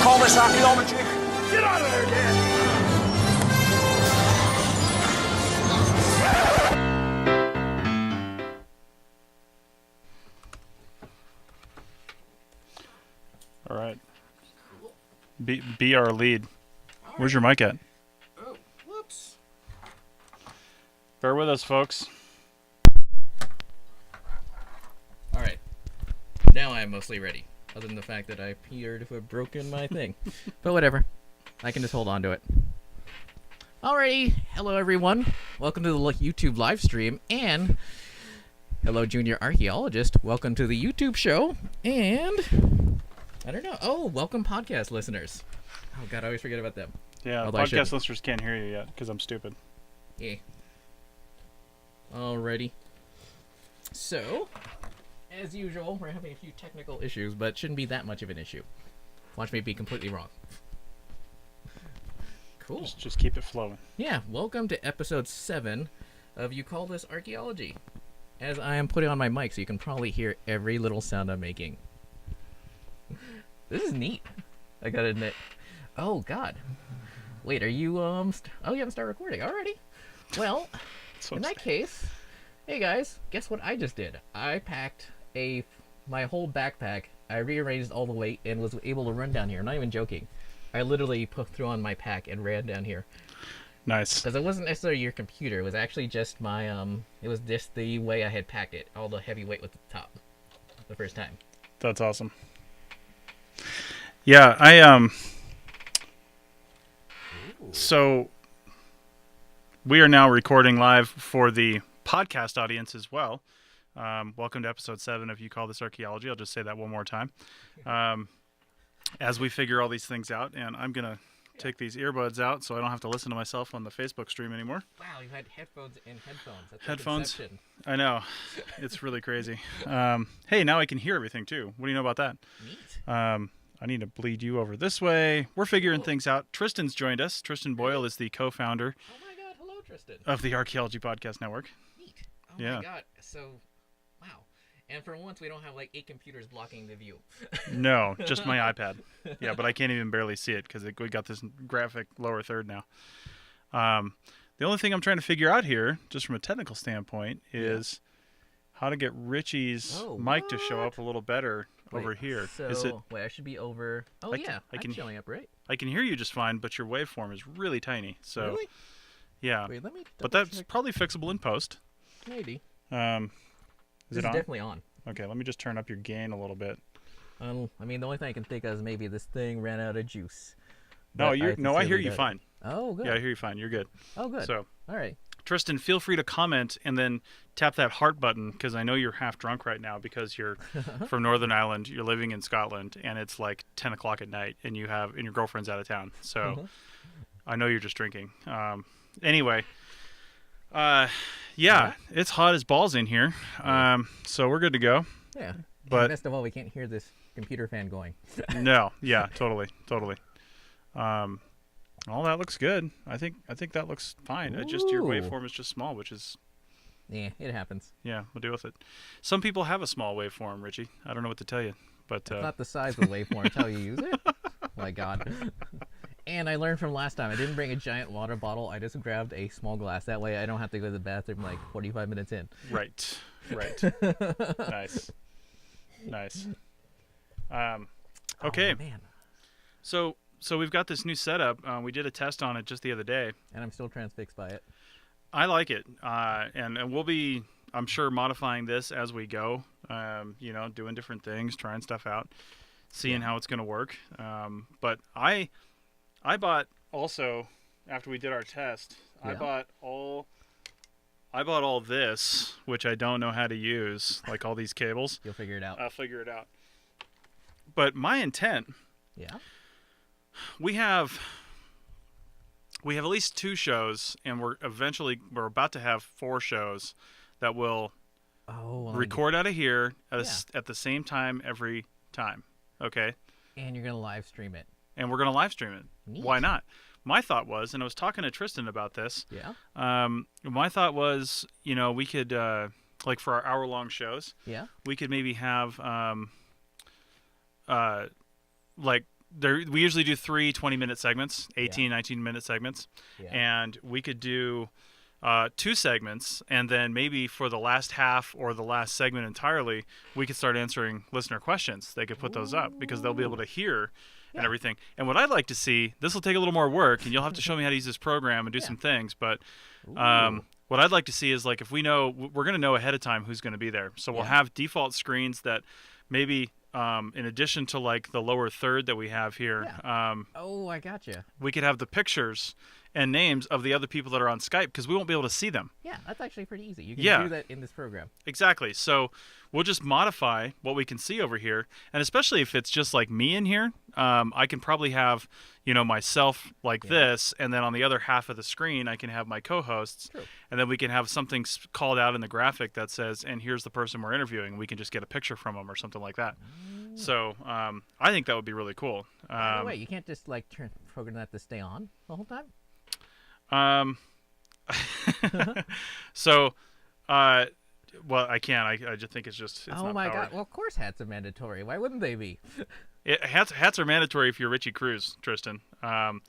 call this archaeology? Get out of there, Dan! All right. Be our lead. Where's your mic at? Oh, whoops. Bear with us, folks. All right. Now I'm mostly ready. Other than the fact that I appeared to have broken my thing. But whatever. I can just hold on to it. Alrighty. Hello, everyone. Welcome to the YouTube live stream. And hello, Junior Archaeologist. Welcome to the YouTube show. And I don't know. Oh, welcome podcast listeners. Oh, God, I always forget about them. Yeah, Although podcast listeners can't hear you yet because I'm stupid. Yeah. Alrighty. So, as usual, we're having a few technical issues, but it shouldn't be that much of an issue. Watch me be completely wrong. Cool. Just keep it flowing. Yeah, welcome to episode 7 of You Call This Archaeology. As I am putting on my mic so you can probably hear every little sound I'm making. This is neat, I gotta admit. Oh, God. Wait, are you, oh, you haven't started recording. Alrighty. Well, in that case, hey guys, guess what I just did? I packed my whole backpack, I rearranged all the weight, and was able to run down here. I'm not even joking. I literally threw on my pack and ran down here. Nice. Because it wasn't necessarily your computer, it was actually just my, it was just the way I had packed it. All the heavy weight was at the top. The first time. That's awesome. Yeah, so we are now recording live for the podcast audience as well. Welcome to episode 7 of You Call This Archaeology. I'll just say that one more time. As we figure all these things out, and I'm going to take these earbuds out so I don't have to listen to myself on the Facebook stream anymore. Wow, you had headphones and headphones. That's headphones? Like I know. It's really crazy. Hey, now I can hear everything too. What do you know about that? Neat. I need to bleed you over this way. We're figuring things out. Tristan's joined us. Tristan Boyle is the co-founder Oh my God, hello Tristan. of the Archaeology Podcast Network. Neat. Oh Yeah. my God, so, wow. And for once, we don't have like 8 computers blocking the view. No, just my iPad. Yeah, but I can't even barely see it because we got this graphic lower third now. The only thing I'm trying to figure out here, just from a technical standpoint, is how to get Richie's mic to show up a little better over here. So, Is it? wait, I should be over. Oh, I'm showing up, right? I can hear you just fine, but your waveform is really tiny. So, Really? yeah. Wait, let me. But that's probably fixable in post. Maybe. Is it on? Definitely on. Okay, let me just turn up your gain a little bit. I mean, the only thing I can think of is maybe this thing ran out of juice. No, I hear you fine. Oh, good. Yeah, I hear you fine. You're good. Oh, good. So, all right. Tristan, feel free to comment and then tap that heart button because I know you're half drunk right now because you're from Northern Ireland. You're living in Scotland and it's like 10 o'clock at night and your girlfriend's out of town. So I know you're just drinking. Anyway, it's hot as balls in here. So we're good to go. Yeah. But and best of all, we can't hear this computer fan going. No. Yeah. Totally. All that looks good. I think that looks fine. Just your waveform is just small, which is. Yeah, it happens. Yeah, we'll deal with it. Some people have a small waveform, Richie. I don't know what to tell you, but it's not the size of the waveform; it's how you use it. My God. And I learned from last time. I didn't bring a giant water bottle. I just grabbed a small glass. That way, I don't have to go to the bathroom like 45 minutes in. Right. Nice. Okay. Oh, man. So we've got this new setup. We did a test on it just the other day. And I'm still transfixed by it. I like it. And we'll be, I'm sure, modifying this as we go. Doing different things, trying stuff out, seeing how it's going to work. But I bought also, after we did our test, I bought all this, which I don't know how to use, like all these cables. You'll figure it out. I'll figure it out. But my intent... Yeah? We have at least 2 shows, and we're about to have 4 shows that will record out of here at the same time every time. Okay? And you're going to live stream it. And we're going to live stream it. Neat. Why not? My thought was, and I was talking to Tristan about this. Yeah. My thought was, we could, like for our hour-long shows, yeah, we could maybe have, like we usually do 3 20-minute segments, 18, 19-minute segments, and we could do 2 segments, and then maybe for the last half or the last segment entirely, we could start answering listener questions. They could put those up because they'll be able to hear and everything. And what I'd like to see, this will take a little more work, and you'll have to show me how to use this program and do some things, but what I'd like to see is, like, if we know, we're going to know ahead of time who's going to be there. So we'll have default screens that maybe in addition to, like, the lower third that we have here, I gotcha. we could have the pictures and names of the other people that are on Skype because we won't be able to see them. Yeah, that's actually pretty easy. You can do that in this program. Exactly. So we'll just modify what we can see over here, and especially if it's just like me in here, I can probably have, myself like this, and then on the other half of the screen, I can have my co-hosts, and then we can have something called out in the graphic that says, and here's the person we're interviewing. We can just get a picture from them or something like that. So I think that would be really cool. By the way, you can't just program that to stay on the whole time? So, well, I can't. I just think it's oh my god! Well, of course hats are mandatory. Why wouldn't they be? Hats are mandatory if you're Richie Cruz, Tristan. Well,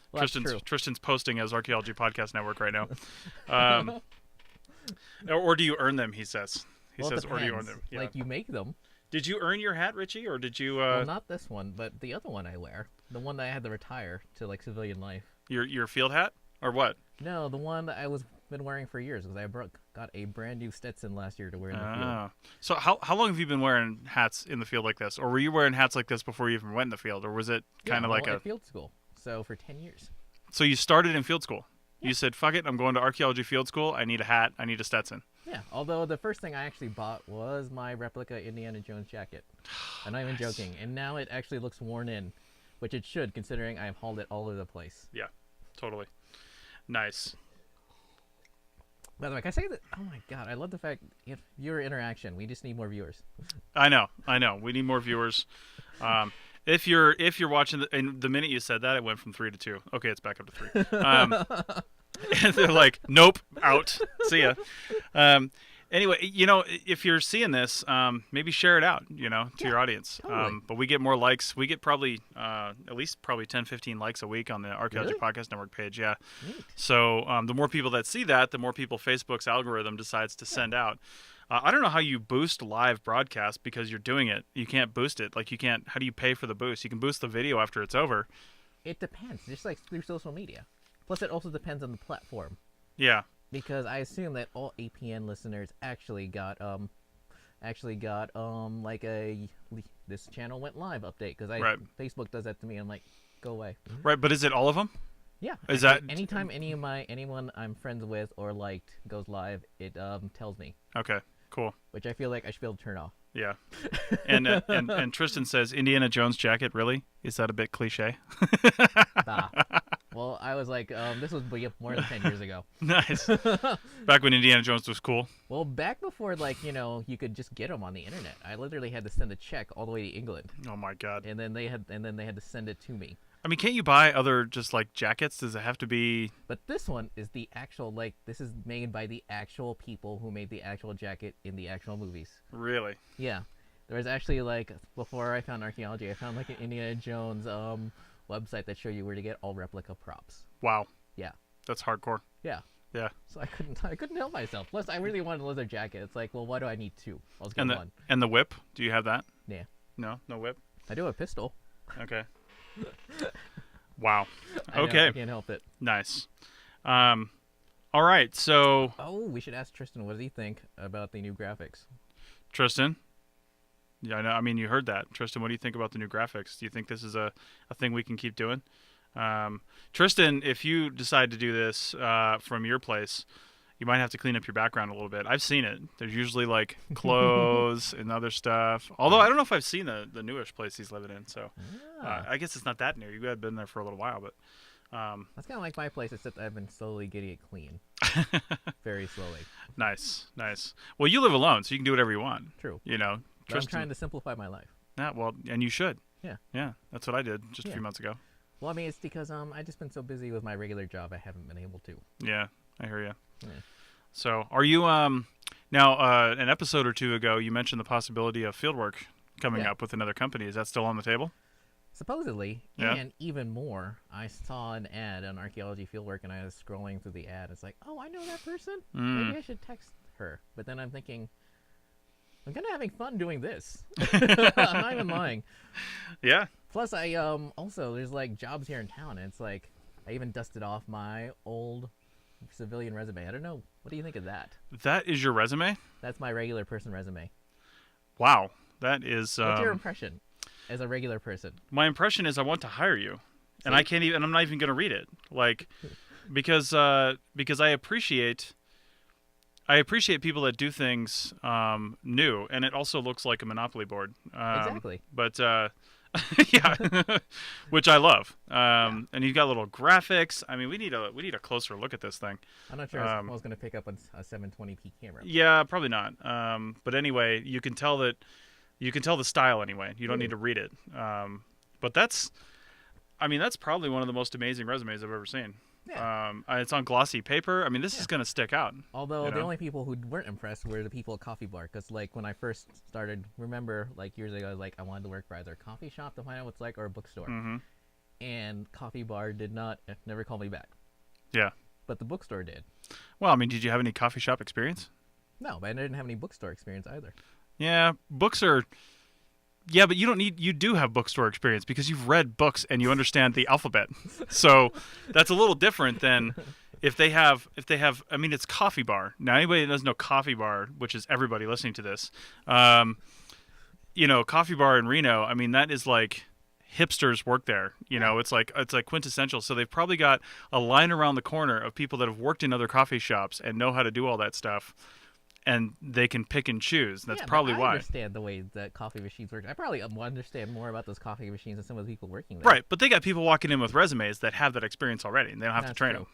Tristan's posting as Archaeology Podcast Network right now. Or do you earn them? He says. He says, or do you earn them? Yeah. Like, you make them. Did you earn your hat, Richie, or did you? Well, not this one, but the other one I wear. The one that I had to retire to, like, civilian life. Your field hat, or what? No, the one that I been wearing for years because I got a brand new Stetson last year to wear in the field. So how long have you been wearing hats in the field like this, or were you wearing hats like this before you even went in the field, or was it kind of like at field school? So for 10 years. So you started in field school. Yeah. You said, "Fuck it, I'm going to archaeology field school. I need a hat. I need a Stetson." Yeah. Although the first thing I actually bought was my replica Indiana Jones jacket. I'm not even joking. And now it actually looks worn in, which it should, considering I've hauled it all over the place. Yeah, totally. Nice. By the way, can I say that? Oh my god, I love the fact viewer interaction. We just need more viewers. I know. We need more viewers. If you're watching, and the minute you said that, it went from 3 to 2. Okay, it's back up to 3. And they're like, "Nope, out. See ya." Anyway, if you're seeing this, maybe share it out, to your audience. Totally. But we get more likes. We get probably at least 10, 15 likes a week on the Archaeology Podcast Network page. Yeah. Neat. So the more people that see that, the more people Facebook's algorithm decides to send out. I don't know how you boost live broadcasts because you're doing it. You can't boost it. Like, you can't. How do you pay for the boost? You can boost the video after it's over. It depends. Just like through social media. Plus, it also depends on the platform. Yeah. Because I assume that all APN listeners actually got like this channel went live update, because Facebook does that to me. I'm like, go away. Right, but is it all of them? Yeah. Is that anytime anyone I'm friends with or liked goes live, it tells me. Okay, cool. Which I feel like I should be able to turn off. Yeah. And Tristan says, "Indiana Jones jacket, really? Is that a bit cliche?" Well, I was like, this was more than 10 years ago. Nice. Back when Indiana Jones was cool. Well, back before, you could just get them on the internet. I literally had to send a check all the way to England. Oh my god. And then they had to send it to me. I mean, can't you buy other just like jackets? Does it have to be? But this one is the actual, this is made by the actual people who made the actual jacket in the actual movies. Really? Yeah. There was actually, before I found Archaeology, I found an Indiana Jones website that showed you where to get all replica props. Wow. Yeah. That's hardcore. Yeah. Yeah. So I couldn't help myself. Plus, I really wanted a leather jacket. It's like, well, why do I need 2? I'll just get one. And the whip? Do you have that? Yeah. No whip. I do have a pistol. Okay. Wow. Okay. I know, I can't help it. Nice. All right. So. Oh, we should ask Tristan, what does he think about the new graphics? Tristan. Yeah, I know. I mean, you heard that. Tristan, what do you think about the new graphics? Do you think this is a thing we can keep doing? Tristan, if you decide to do this from your place, you might have to clean up your background a little bit. I've seen it. There's usually like clothes and other stuff. Although I don't know if I've seen the newish place he's living in. So I guess it's not that new. You had been there for a little while, but that's kind of like my place, except I've been slowly getting it clean. Very slowly. Nice. Well, you live alone, so you can do whatever you want. True. Tristan, I'm trying to simplify my life. Yeah, well, and you should. Yeah. Yeah, that's what I did just a few months ago. Well, I mean, it's because I just been so busy with my regular job, I haven't been able to. Yeah, I hear you. Yeah. So, are you now? An episode or two ago, you mentioned the possibility of fieldwork coming up with another company. Is that still on the table? Supposedly, Yeah. and even more, I saw an ad on archaeology fieldwork, and I was scrolling through the ad. It's like, oh, I know that person. Maybe I should text her. But then I'm thinking, I'm kind of having fun doing this. I'm not even lying. Yeah. Plus, I also there's like jobs here in town, and it's like I even dusted off my old civilian resume. I don't know. What do you think of that? That is your resume? That's my regular person resume. Wow. That is. What's your impression as a regular person? My impression is I want to hire you, and I can't even. And I'm not even going to read it, like, because I appreciate people that do things new, and it also looks like a Monopoly board. Exactly. But yeah, which I love. And you've got little graphics. I mean, we need a closer look at this thing. I'm not sure I was going to pick up on a 720p camera. Yeah, probably not. But anyway, you can tell the style anyway. You don't need to read it. But that's probably one of the most amazing resumes I've ever seen. Yeah. It's on glossy paper. I mean, this is going to stick out. Although you the know? only people who weren't impressed were the people at Coffee Bar, because like when I first started, remember like years ago, like I wanted to work for either a coffee shop to find out what it's like or a bookstore, and Coffee Bar never called me back. Yeah. But the bookstore did. Well, I mean, did you have any coffee shop experience? No, but I didn't have any bookstore experience either. Yeah, books are. Yeah, but you do have bookstore experience because you've read books and you understand the alphabet. So that's a little different than if they have, I mean, it's Coffee Bar. Now, anybody that doesn't know Coffee Bar, which is everybody listening to this, Coffee Bar in Reno, I mean, that is like hipsters work there. It's like quintessential. So they've probably got a line around the corner of people that have worked in other coffee shops and know how to do all that stuff. And they can pick and choose. That's probably why. I understand the way that coffee machines work. I probably understand more about those coffee machines than some of the people working there. Right, but they got people walking in with resumes that have that experience already, and they don't have to train them.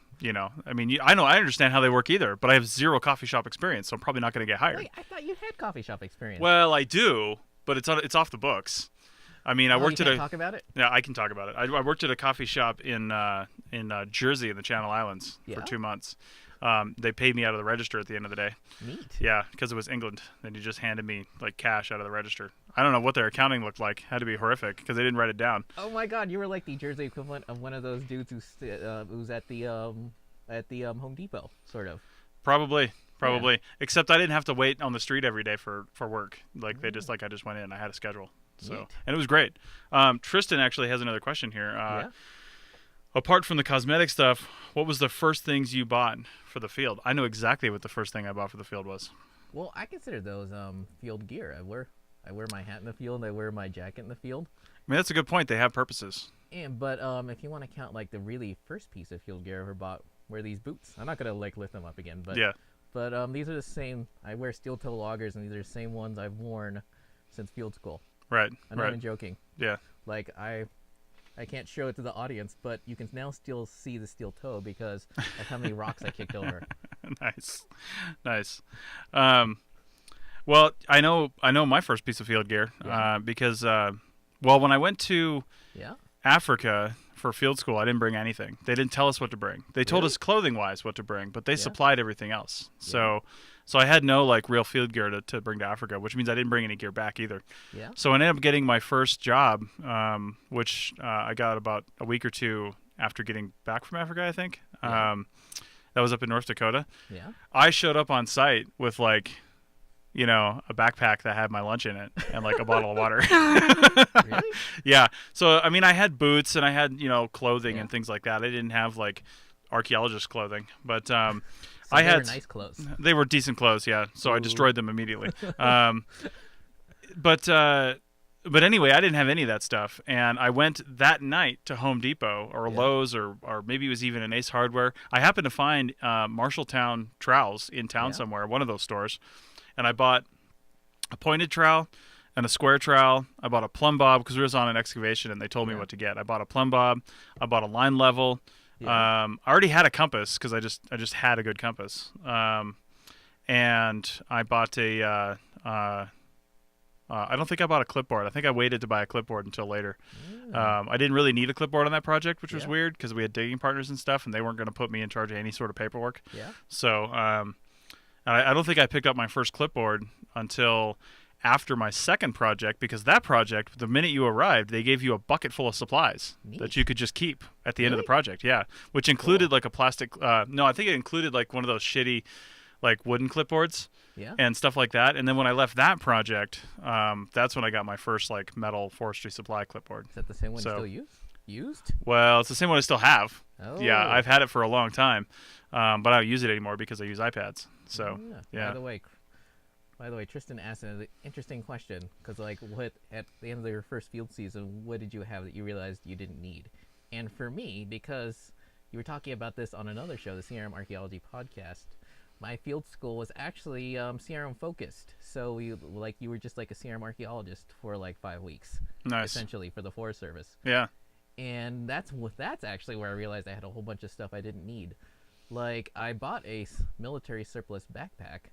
I mean, I understand how they work either, but I have zero coffee shop experience, so I'm probably not going to get hired. Wait, I thought you had coffee shop experience. Well, I do, but it's off the books. I mean, I worked you at can't talk about it? Yeah, I can talk about it. I worked at a coffee shop in Jersey in the Channel Islands for 2 months. They paid me out of the register at the end of the day. Neat. Yeah, because it was England. Then you just handed me like cash out of the register. I don't know what their accounting looked like. Had to be horrific because they didn't write it down. Oh my God, you were like the Jersey equivalent of one of those dudes who's at the Home Depot, sort of. Probably. Yeah. Except I didn't have to wait on the street every day for work. Like I just went in. I had a schedule. So Neat. And it was great. Tristan actually has another question here. Apart from the cosmetic stuff, what was the first things you bought for the field? I know exactly what the first thing I bought for the field was. Well, I consider those field gear. I wear my hat in the field. I wear my jacket in the field. I mean, that's a good point. They have purposes. But if you want to count like the really first piece of field gear I ever bought, were these boots. I'm not gonna like lift them up again, but yeah. But these are the same. I wear steel toe loggers, and these are the same ones I've worn since field school. Right. I'm not even joking. Yeah. Like I can't show it to the audience, but you can now still see the steel toe because of how many rocks I kicked over. Nice. Well, I know my first piece of field gear because when I went to Africa for field school, I didn't bring anything. They didn't tell us what to bring. They told us clothing-wise what to bring, but they supplied everything else. So I had no like real field gear to bring to Africa, which means I didn't bring any gear back either. Yeah. So I ended up getting my first job, which I got about a week or two after getting back from Africa, I think. Yeah. That was up in North Dakota. Yeah. I showed up on site with like, a backpack that had my lunch in it and like a bottle of water. Really? Yeah. So, I mean, I had boots and I had, clothing and things like that. I didn't have like archaeologist clothing, but So they were nice clothes. They were decent clothes, yeah. So I destroyed them immediately. But anyway, I didn't have any of that stuff, and I went that night to Home Depot or Lowe's or maybe it was even an Ace Hardware. I happened to find Marshalltown trowels in town somewhere, one of those stores, and I bought a pointed trowel and a square trowel. I bought a plumb bob because we was on an excavation, and they told me what to get. I bought a plumb bob. I bought a line level. I already had a compass because I just had a good compass. And I bought a I don't think I bought a clipboard. I think I waited to buy a clipboard until later. I didn't really need a clipboard on that project, which was weird because we had digging partners and stuff, and they weren't going to put me in charge of any sort of paperwork. Yeah. So I don't think I picked up my first clipboard until after my second project, because that project, the minute you arrived, they gave you a bucket full of supplies that you could just keep at the end of the project. Yeah, which included like a plastic. No, I think it included like one of those shitty, like wooden clipboards. Yeah. And stuff like that. And then when I left that project, that's when I got my first like metal forestry supply clipboard. Is that the same one you still use? Used? Well, it's the same one I still have. Oh. Yeah, I've had it for a long time, but I don't use it anymore because I use iPads. So yeah. By the way, Tristan asked an interesting question, because like, what at the end of your first field season, what did you have that you realized you didn't need? And for me, because you were talking about this on another show, the CRM Archaeology podcast, my field school was actually CRM focused. So you were just like a CRM archaeologist for like 5 weeks, essentially, for the Forest Service. Yeah. And that's actually where I realized I had a whole bunch of stuff I didn't need. Like, I bought a military surplus backpack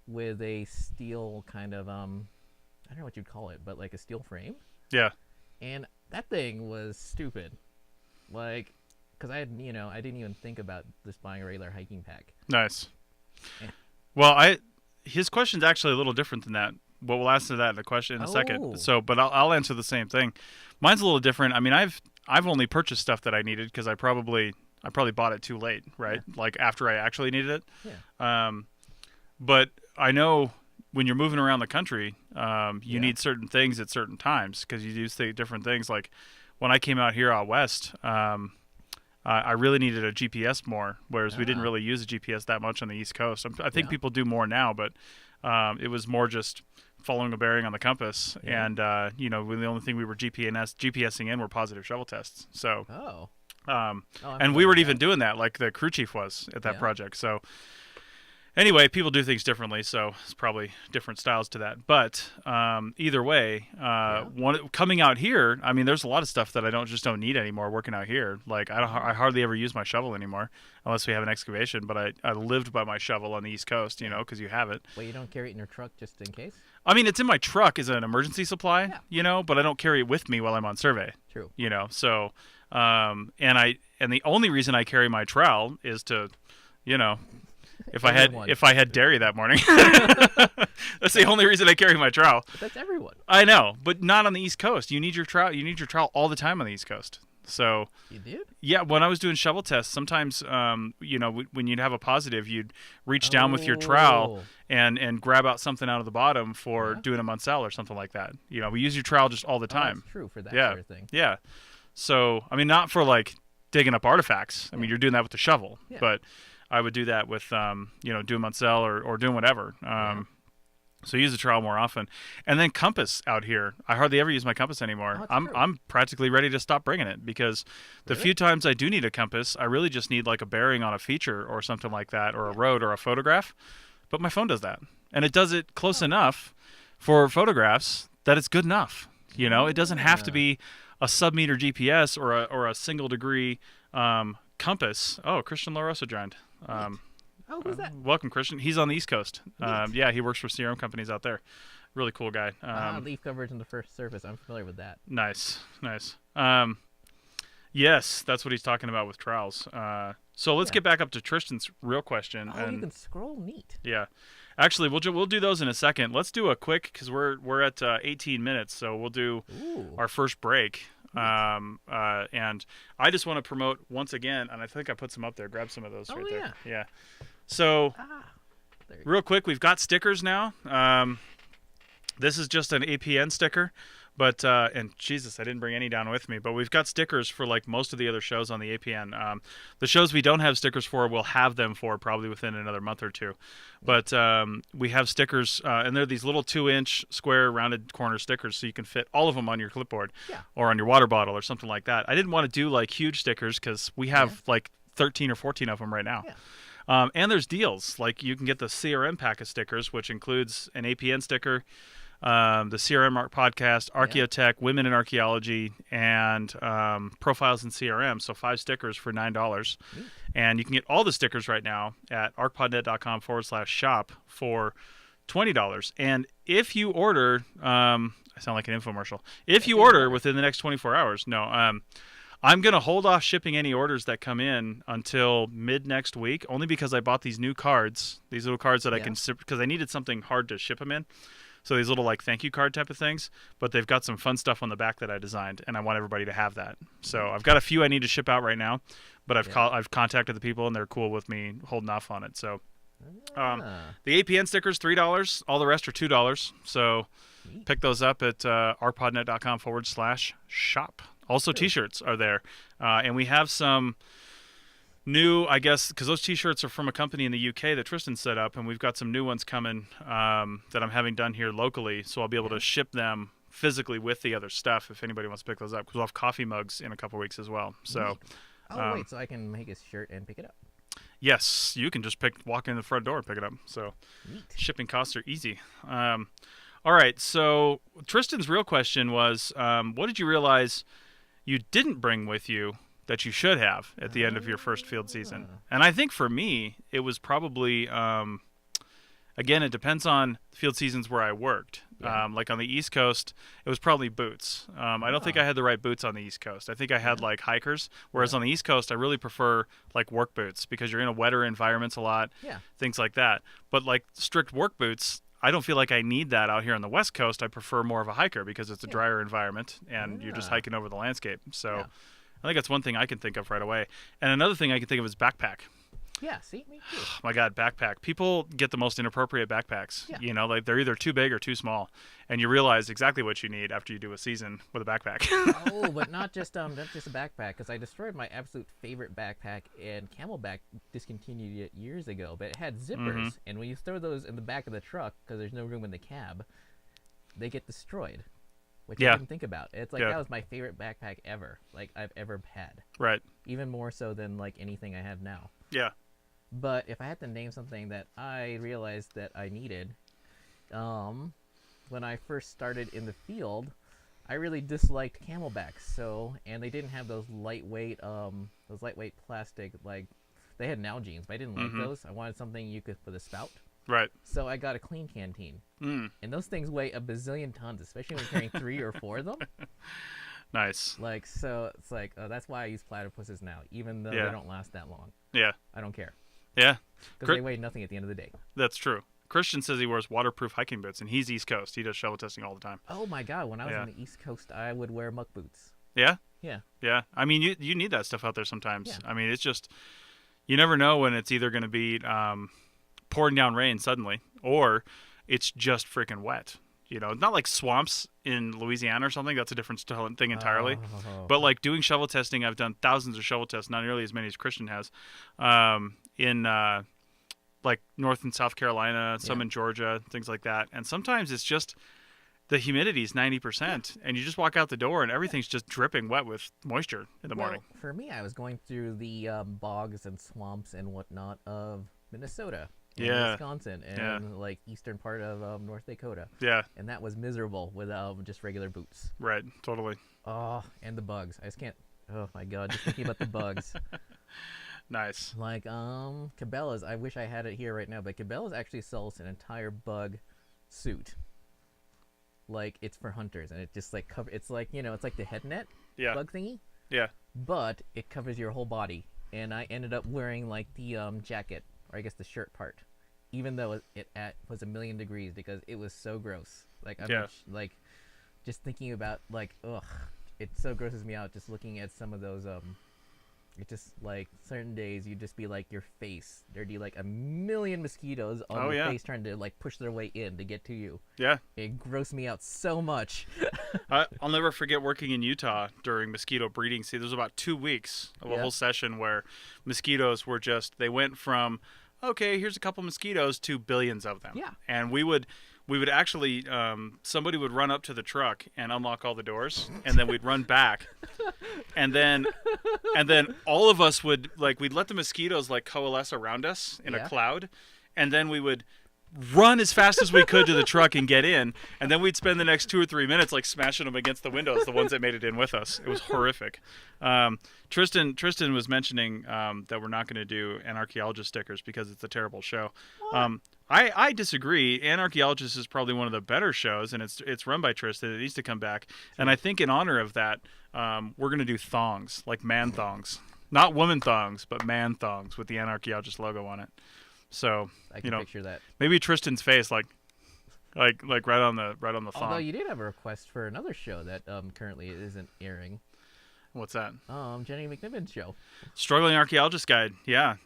with a steel kind of I don't know what you'd call it, but like a steel frame. Yeah. And that thing was stupid, like, because I didn't even think about just buying a regular hiking pack. Nice. Yeah. Well, his question's actually a little different than that. But we'll answer that in a second. So, but I'll answer the same thing. Mine's a little different. I mean, I've only purchased stuff that I needed because I probably bought it too late, right? Yeah. Like after I actually needed it. Yeah. But I know when you're moving around the country, you need certain things at certain times because you do different things. Like when I came out here out west, I really needed a GPS more, whereas we didn't really use a GPS that much on the East Coast. I think people do more now, but it was more just following a bearing on the compass. Yeah. And, the only thing we were GPSing in were positive shovel tests. So, and we weren't even doing that like the crew chief was at that project. So anyway, people do things differently, so it's probably different styles to that. But either way, coming out here, I mean, there's a lot of stuff that I just don't need anymore working out here. Like I hardly ever use my shovel anymore unless we have an excavation. But I lived by my shovel on the East Coast, because you have it. Well, you don't carry it in your truck just in case? I mean, it's in my truck as an emergency supply, but I don't carry it with me while I'm on survey. True. So and the only reason I carry my trowel is to, if I had dairy that morning. That's the only reason I carry my trowel. But that's everyone. I know, but not on the East Coast. You need your trowel. You need your trowel all the time on the East Coast. So you did? Yeah, when I was doing shovel tests, sometimes when you'd have a positive, you'd reach down with your trowel and grab out something out of the bottom for doing a Munsell or something like that. We use your trowel just all the time. That's true for that sort of thing. Yeah. So I mean, not for like digging up artifacts. I mean, you're doing that with the shovel, but I would do that with, doing Munsell or doing whatever. So use the trowel more often. And then compass out here. I hardly ever use my compass anymore. I'm practically ready to stop bringing it because the few times I do need a compass, I really just need like a bearing on a feature or something like that, or a road or a photograph. But my phone does that. And it does it close enough for photographs that it's good enough. It doesn't have to be a sub-meter GPS or a single degree compass. Oh, Christian LaRosa joined. Who's that? Welcome, Christian. He's on the East Coast. He works for CRM companies out there. Really cool guy. Leaf coverage in the first surface. I'm familiar with that. Nice. Yes, that's what he's talking about with trowels. So let's get back up to Tristan's real question. Oh, you can scroll. Neat. Yeah. Actually, we'll do those in a second. Let's do a quick, because we're at 18 minutes, so we'll do our first break. And I just want to promote once again, and I think I put some up there. Grab some of those right there. Yeah. So, real quick, we've got stickers now. This is just an APN sticker, but and Jesus, I didn't bring any down with me. But we've got stickers for like most of the other shows on the APN. The shows we don't have stickers for, we'll have them for probably within another month or two. But we have stickers, and they're these little 2-inch square rounded corner stickers, so you can fit all of them on your clipboard or on your water bottle or something like that. I didn't want to do like huge stickers because we have like 13 or 14 of them right now. And there's deals. Like you can get the CRM pack of stickers, which includes an APN sticker, the CRM Art Podcast, Archaeotech, Women in Archaeology, and Profiles in CRM. So 5 stickers for $9. And you can get all the stickers right now at arcpodnet.com/shop for $20. And if you order, I sound like an infomercial. If you order within the next 24 hours, I'm going to hold off shipping any orders that come in until mid next week, only because I bought these new cards, these little cards that I can, because I needed something hard to ship them in. So these little like thank you card type of things, but they've got some fun stuff on the back that I designed, and I want everybody to have that. So I've got a few I need to ship out right now, but I've contacted the people and they're cool with me holding off on it. So the APN stickers $3, all the rest are $2. So pick those up at rpodnet.com/shop. Also, T-shirts are there, and we have some new, I guess, because those T-shirts are from a company in the UK that Tristan set up, and we've got some new ones coming that I'm having done here locally, so I'll be able to ship them physically with the other stuff if anybody wants to pick those up, because we'll have coffee mugs in a couple weeks as well. So, wait, so I can make a shirt and pick it up? Yes, you can just walk in the front door and pick it up. So shipping costs are easy. All right, so Tristan's real question was, what did you realize you didn't bring with you that you should have at the end of your first field season? And I think for me, it was probably, again, it depends on field seasons where I worked. Like on the East Coast, it was probably boots. I don't think I had the right boots on the East Coast. I think I had like hikers, whereas on the East Coast, I really prefer like work boots because you're in a wetter environments a lot, things like that. But like strict work boots, I don't feel like I need that out here on the West Coast. I prefer more of a hiker because it's a drier environment and you're just hiking over the landscape. So I think that's one thing I can think of right away. And another thing I can think of is backpack. Yeah, see, me too. Oh my God, backpack. People get the most inappropriate backpacks. Yeah. You know, like they're either too big or too small, and you realize exactly what you need after you do a season with a backpack. Oh, but not just a backpack, because I destroyed my absolute favorite backpack, and Camelback discontinued it years ago. But it had zippers, and when you throw those in the back of the truck, because there's no room in the cab, they get destroyed. Which I didn't think about. It's like that was my favorite backpack ever, like I've ever had. Right. Even more so than like anything I have now. Yeah. But if I had to name something that I realized that I needed, when I first started in the field, I really disliked Camelbacks. So, and they didn't have those lightweight plastic, like they had Nalgene's, but I didn't like those. I wanted something you could put a spout. Right. So I got a clean canteen. And those things weigh a bazillion tons, especially when you're carrying 3 or 4 of them. Nice. Like, so it's like, that's why I use platypuses now, even though they don't last that long. Yeah. I don't care. Yeah. Because they weigh nothing at the end of the day. That's true. Christian says he wears waterproof hiking boots, and he's East Coast. He does shovel testing all the time. Oh, my God. When I was on the East Coast, I would wear muck boots. Yeah? Yeah. Yeah. I mean, you need that stuff out there sometimes. Yeah. I mean, it's just, you never know when it's either going to be pouring down rain suddenly, or it's just freaking wet. You know, not like swamps in Louisiana or something. That's a different thing entirely. But like doing shovel testing, I've done thousands of shovel tests, not nearly as many as Christian has, in like North and South Carolina, some in Georgia, things like that. And sometimes it's just the humidity is 90%, and you just walk out the door and everything's just dripping wet with moisture in the morning. For me, I was going through the bogs and swamps and whatnot of Minnesota. Wisconsin and like eastern part of North Dakota. Yeah. And that was miserable without just regular boots. Right, totally. Oh, and the bugs. I just can't. Oh my God, just thinking about the bugs. Nice. Like Cabela's. I wish I had it here right now, but Cabela's actually sells an entire bug suit. Like it's for hunters, and it just like it's like, you know, it's like the head net bug thingy. Yeah. But it covers your whole body, and I ended up wearing like the jacket, or I guess the shirt part, even though it was 1,000,000 degrees, because it was so gross. Like like just thinking about like, ugh, it so grosses me out just looking at some of those it just like certain days you just be like your face, there'd be like 1,000,000 mosquitoes on your face trying to like push their way in to get to you. Yeah. It grossed me out so much. I'll never forget working in Utah during mosquito breeding. See, there was about 2 weeks of a whole session where mosquitoes were just, they went from, okay, here's a couple mosquitoes to billions of them. Yeah. And we would actually, somebody would run up to the truck and unlock all the doors, and then we'd run back, and then all of us would, like, we'd let the mosquitoes like coalesce around us in a cloud, and then we would run as fast as we could to the truck and get in, and then we'd spend the next 2 or 3 minutes like smashing them against the windows, the ones that made it in with us. It was horrific. Tristan was mentioning that we're not going to do an archaeologist stickers because it's a terrible show. I disagree. An Archaeologist is probably one of the better shows, and it's run by Tristan. It needs to come back. And I think in honor of that, we're going to do thongs, like man thongs. Not woman thongs, but man thongs with the An Archaeologist logo on it. So, I can picture that. Maybe Tristan's face, like, like right on the thong. Although you did have a request for another show that currently isn't airing. What's that? Jenny McNiven's show. Struggling Archaeologist Guide. Yeah.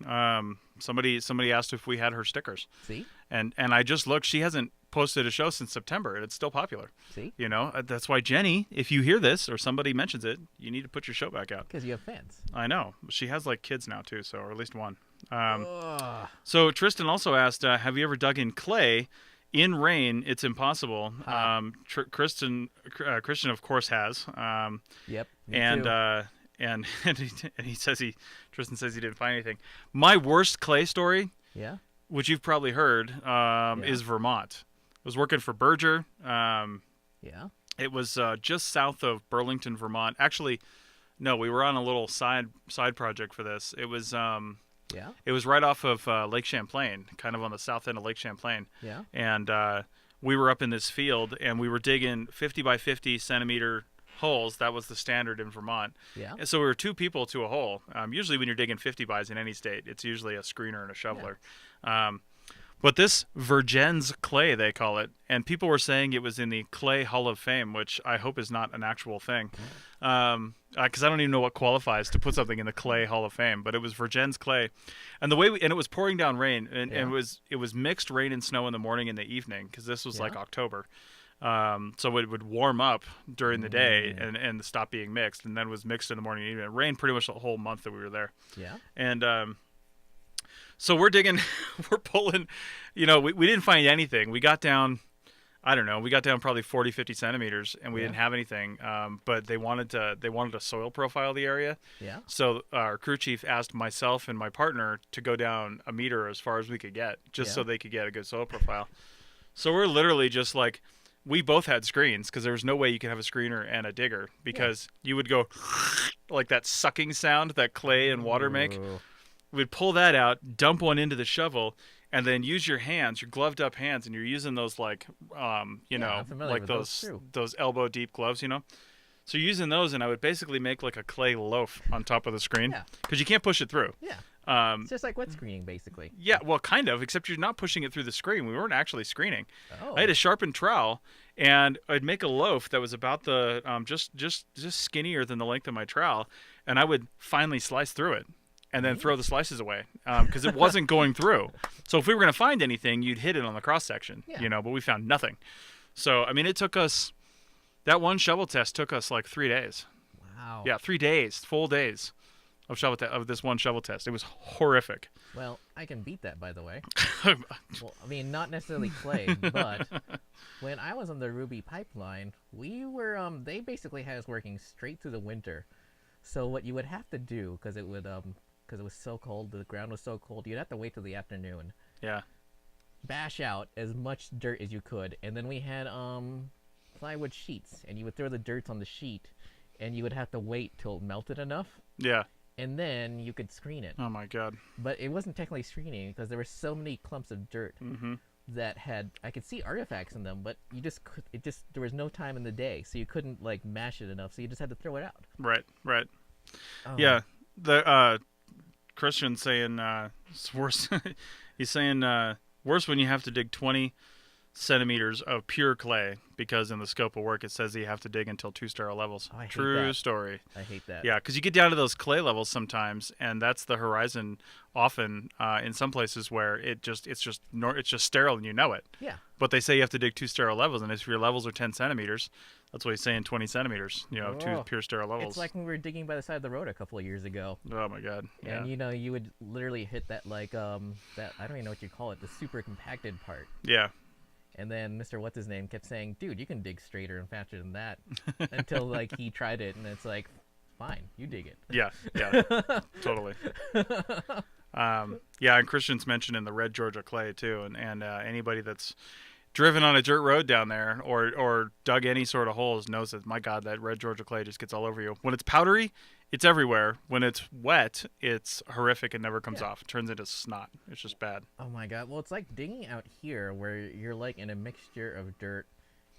Somebody asked if we had her stickers. See? And I just looked. She hasn't posted a show since September, and it's still popular. See? You know, that's why Jenny, if you hear this or somebody mentions it, you need to put your show back out. Because you have fans. I know. She has like kids now too, so or at least one. So Tristan also asked, have you ever dug in clay? In rain, it's impossible. Christian, of course, has. Yep. And he says Tristan says he didn't find anything. My worst clay story, Yeah. which you've probably heard, is Vermont. I was working for Berger. Yeah. It was just south of Burlington, Vermont. Actually, no, we were on a little side project for this. It was Yeah. it was right off of Lake Champlain, kind of on the south end of Lake Champlain. Yeah. And we were up in this field, and we were digging 50 by 50 centimeter holes. That was the standard in Vermont. Yeah. And so we were two people to a hole. Usually when you're digging 50 bys in any state, it's usually a screener and a shoveler. But this Virgins clay, they call it, and people were saying it was in the Clay Hall of Fame, which I hope is not an actual thing, because I don't even know what qualifies to put something in the Clay Hall of Fame. But it was Virgins clay, and the way and it was pouring down rain, and it was mixed rain and snow in the morning and the evening, because this was like October. So it would warm up during the day and stop being mixed, and then was mixed in the morning and evening. It rained pretty much the whole month that we were there. Yeah. And so we're digging, we're pulling, we didn't find anything. We got down, I don't know, probably 40, 50 centimeters, and we didn't have anything. But they wanted to soil profile the area. Yeah. So our crew chief asked myself and my partner to go down a meter as far as we could get, just so they could get a good soil profile. So we're literally just like, we both had screens, because there was no way you could have a screener and a digger, because you would go like that sucking sound that clay and water make. We'd pull that out, dump one into the shovel, and then use your hands, your gloved up hands, and you're using those like, like those elbow deep gloves, So you're using those, and I would basically make like a clay loaf on top of the screen, because you can't push it through. Yeah. It's just like wet screening, basically. Yeah, well, kind of, except you're not pushing it through the screen. We weren't actually screening. Oh. I had a sharpened trowel, and I'd make a loaf that was about the just skinnier than the length of my trowel, and I would finally slice through it, and then throw the slices away, because it wasn't going through. So if we were going to find anything, you'd hit it on the cross section, but we found nothing. So I mean, it took us, that one shovel test took us like 3 days. Wow. Yeah, 3 days, full days of this one shovel test. It was horrific. Well, I can beat that, by the way. Well, I mean, not necessarily clay, but when I was on the Ruby pipeline, we were they basically had us working straight through the winter. So what you would have to do, because it was so cold, the ground was so cold, you'd have to wait till the afternoon. Yeah. Bash out as much dirt as you could, and then we had plywood sheets, and you would throw the dirt on the sheet, and you would have to wait till it melted enough. Yeah. And then you could screen it. Oh my god. But it wasn't technically screening, because there were so many clumps of dirt that I could see artifacts in them, but there was no time in the day, so you couldn't like mash it enough, so you just had to throw it out. Right. Oh. Yeah. The Christian saying it's worse. He's saying worse when you have to dig 20 centimeters of pure clay, because in the scope of work it says that you have to dig until 2 sterile levels. Oh, I hate True that. Story. I hate that. Yeah, because you get down to those clay levels sometimes, and that's the horizon often in some places where it's just sterile and you know it. Yeah. But they say you have to dig 2 sterile levels, and if your levels are 10 centimeters, that's what he's saying, 20 centimeters, 2 pure sterile levels. It's like when we were digging by the side of the road a couple of years ago. Oh my god. And you would literally hit that like that, I don't even know what you call it, the super compacted part. Yeah. And then Mr. What's-His-Name kept saying, dude, you can dig straighter and faster than that, until like he tried it, and it's like, fine, you dig it. Yeah, totally. And Christian's mentioning the red Georgia clay too, and anybody that's driven on a dirt road down there or dug any sort of holes knows that, my god, that red Georgia clay just gets all over you. When it's powdery, it's everywhere. When it's wet, it's horrific and never comes off. It turns into snot. It's just bad. Oh my god. Well, it's like digging out here where you're like in a mixture of dirt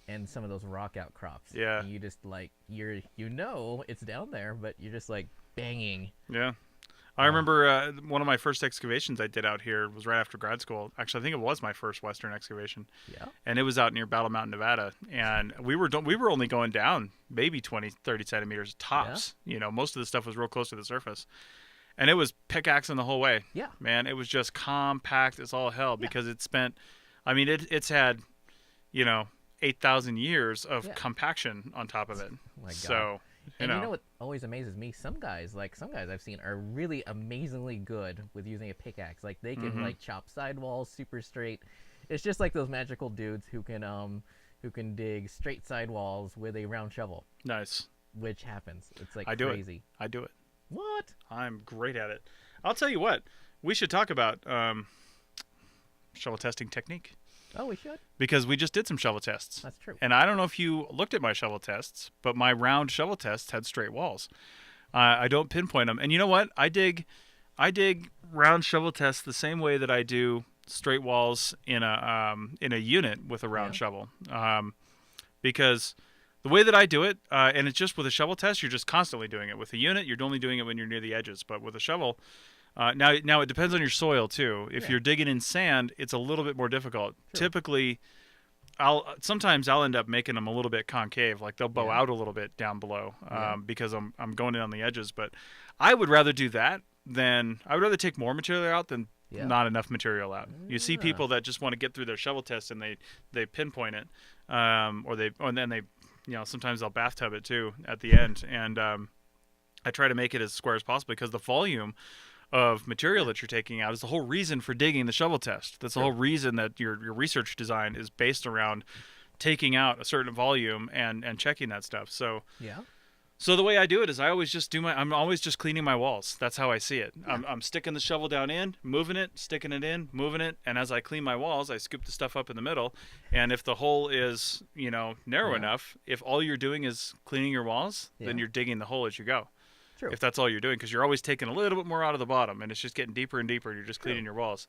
and some of those rock outcrops. Yeah. And you just like, it's down there, but you're just like banging. Yeah. I remember one of my first excavations I did out here was right after grad school. Actually, I think it was my first Western excavation. Yeah. And it was out near Battle Mountain, Nevada. And we were only going down maybe 20, 30 centimeters tops. You know, most of the stuff was real close to the surface. And it was pickaxing the whole way. Yeah. Man, it was just compact as all hell because it spent, I mean, it's had, you know, 8,000 years of compaction on top of it. Oh my God. So, you know what always amazes me? Some guys I've seen are really amazingly good with using a pickaxe. Like they can like chop sidewalls super straight. It's just like those magical dudes who can dig straight sidewalls with a round shovel. Nice. Which happens. It's like I do crazy. I do it. What? I'm great at it. I'll tell you what. We should talk about shovel testing technique. Oh, we should. Because we just did some shovel tests. That's true. And I don't know if you looked at my shovel tests, but my round shovel tests had straight walls. I don't pinpoint them. And you know what? I dig round shovel tests the same way that I do straight walls in a unit with a round shovel. Because the way that I do it, and it's just with a shovel test, you're just constantly doing it. With a unit, you're only doing it when you're near the edges. But with a shovel, now it depends on your soil too. If you're digging in sand, it's a little bit more difficult. True. Typically, sometimes I'll end up making them a little bit concave, like they'll bow out a little bit down below, because I'm going in on the edges. But I would rather do that I would rather take more material out than not enough material out. You see people that just want to get through their shovel test and they pinpoint it, or then they, you know, sometimes they'll bathtub it too at the end. And I try to make it as square as possible because the volume of material that you're taking out is the whole reason for digging the shovel test. That's the whole reason that your research design is based around taking out a certain volume and checking that stuff. So so the way I do it is I always just I'm always just cleaning my walls. That's how I see it. I'm sticking the shovel down in, moving it, sticking it in, moving it, and as I clean my walls, I scoop the stuff up in the middle. And if the hole is, you know, narrow enough, if all you're doing is cleaning your walls, then you're digging the hole as you go. True. If that's all you're doing, because you're always taking a little bit more out of the bottom, and it's just getting deeper and deeper, and you're just cleaning your walls.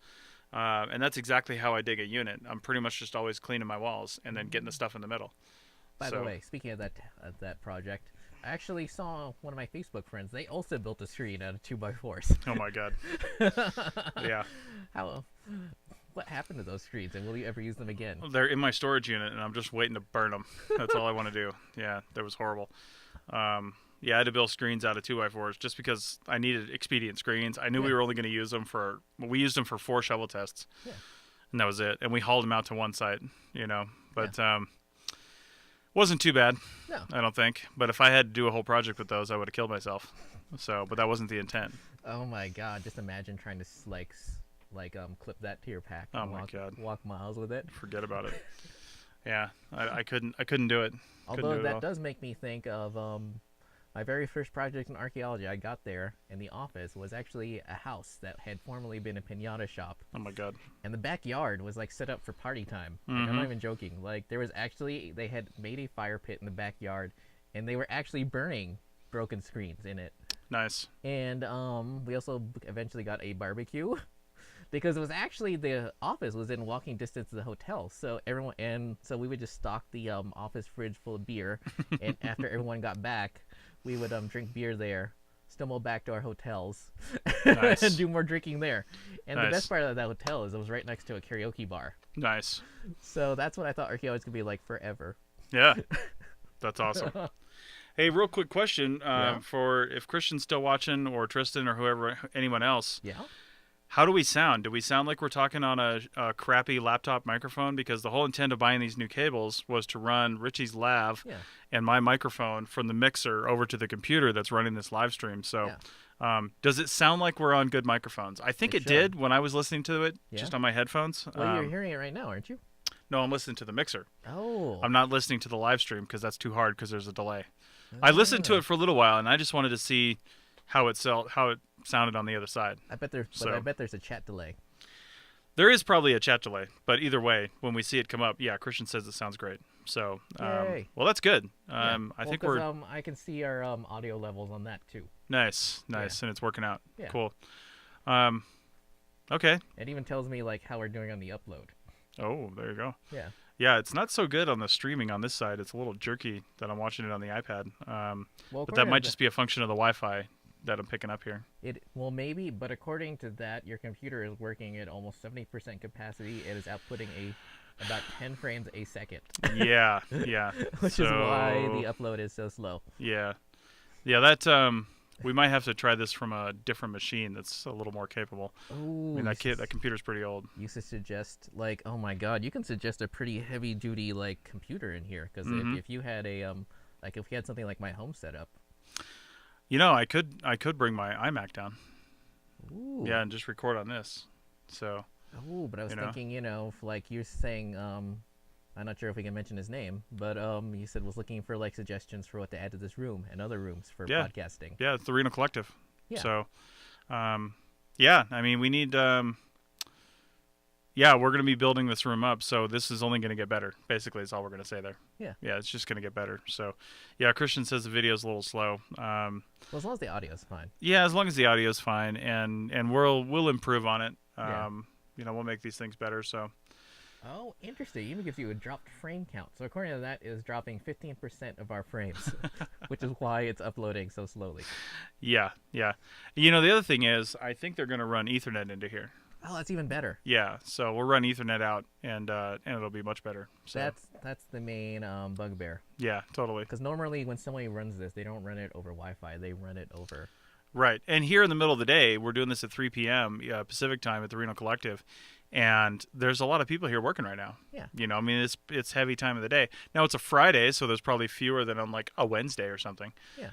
And that's exactly how I dig a unit. I'm pretty much just always cleaning my walls and then getting the stuff in the middle. By the way, speaking of that project, I actually saw one of my Facebook friends. They also built a screen out of 2x4s. Oh my God. Yeah. What happened to those screens, and will you ever use them again? They're in my storage unit, and I'm just waiting to burn them. That's all I want to do. Yeah, that was horrible. Yeah, I had to build screens out of 2x4s just because I needed expedient screens. I knew we were only going to use them we used them for 4 shovel tests, and that was it. And we hauled them out to one site, you know. But wasn't too bad, I don't think. But if I had to do a whole project with those, I would have killed myself. So, but that wasn't the intent. Oh my God! Just imagine trying to clip that to your pack. Oh and my God! Walk miles with it. Forget about it. Yeah, I couldn't do it. Although that does make me think of my very first project in archaeology. I got there, and the office was actually a house that had formerly been a piñata shop. Oh my God! And the backyard was like set up for party time. Like, I'm not even joking. Like they had made a fire pit in the backyard, and they were actually burning broken screens in it. Nice. And we also eventually got a barbecue. Because it was actually, the office was in walking distance to the hotel, so we would just stock the office fridge full of beer, and after everyone got back, we would drink beer there, stumble back to our hotels, and do more drinking there. And the best part of that hotel is it was right next to a karaoke bar. Nice. So that's what I thought archaeology could be like forever. Yeah, that's awesome. Hey, real quick question for if Christian's still watching, or Tristan, or anyone else. Yeah. How do we sound? Do we sound like we're talking on a crappy laptop microphone? Because the whole intent of buying these new cables was to run Richie's lav and my microphone from the mixer over to the computer that's running this live stream. So does it sound like we're on good microphones? I think it did when I was listening to it just on my headphones. Well, you're hearing it right now, aren't you? No, I'm listening to the mixer. Oh. I'm not listening to the live stream because that's too hard because there's a delay. I listened to it for a little while, and I just wanted to see how it sounded on the other side. I bet there's a chat delay. There is probably a chat delay, but either way, when we see it come up, Christian says it sounds great. So, well, that's good. I think I can see our audio levels on that too. Nice, and it's working out. Yeah. Cool. Okay. It even tells me like how we're doing on the upload. Oh, there you go. Yeah. Yeah, it's not so good on the streaming on this side. It's a little jerky that I'm watching it on the iPad. But that might just be a function of the Wi-Fi. that I'm picking up here. Well, maybe, but according to that, your computer is working at almost 70% capacity. It is outputting about 10 frames a second. Yeah. Which is why the upload is so slow. Yeah. That we might have to try this from a different machine that's a little more capable. Ooh, I mean, that computer's pretty old. You should suggest, like, oh my god, you can suggest a pretty heavy duty like computer in here, because if you had a like if you had something like my home setup. You know, I could bring my iMac down. Ooh. Yeah, and just record on this. So. Oh, but I was thinking, if, like you're saying, I'm not sure if we can mention his name, but you said was looking for like suggestions for what to add to this room and other rooms for podcasting. Yeah, it's the Reno Collective. Yeah. So, yeah, I mean, we need. Yeah, we're going to be building this room up, so this is only going to get better. Basically, is all we're going to say there. Yeah. Yeah, it's just going to get better. So, yeah, Christian says the video's a little slow. Well, as long as the audio's fine. Yeah, as long as the audio's fine, and we'll improve on it. We'll make these things better. So. Oh, interesting. It even gives you a dropped frame count. So according to that, is dropping 15% of our frames, which is why it's uploading so slowly. Yeah. The other thing is, I think they're going to run Ethernet into here. Oh, that's even better. Yeah, so we'll run Ethernet out, and it'll be much better. So. That's the main bugbear. Yeah, totally. Because normally when somebody runs this, they don't run it over Wi-Fi. They run it over... Right. And here in the middle of the day, we're doing this at 3 p.m. Pacific time at the Reno Collective, and there's a lot of people here working right now. Yeah. I mean, it's heavy time of the day. Now, it's a Friday, so there's probably fewer than on, like, a Wednesday or something. Yeah.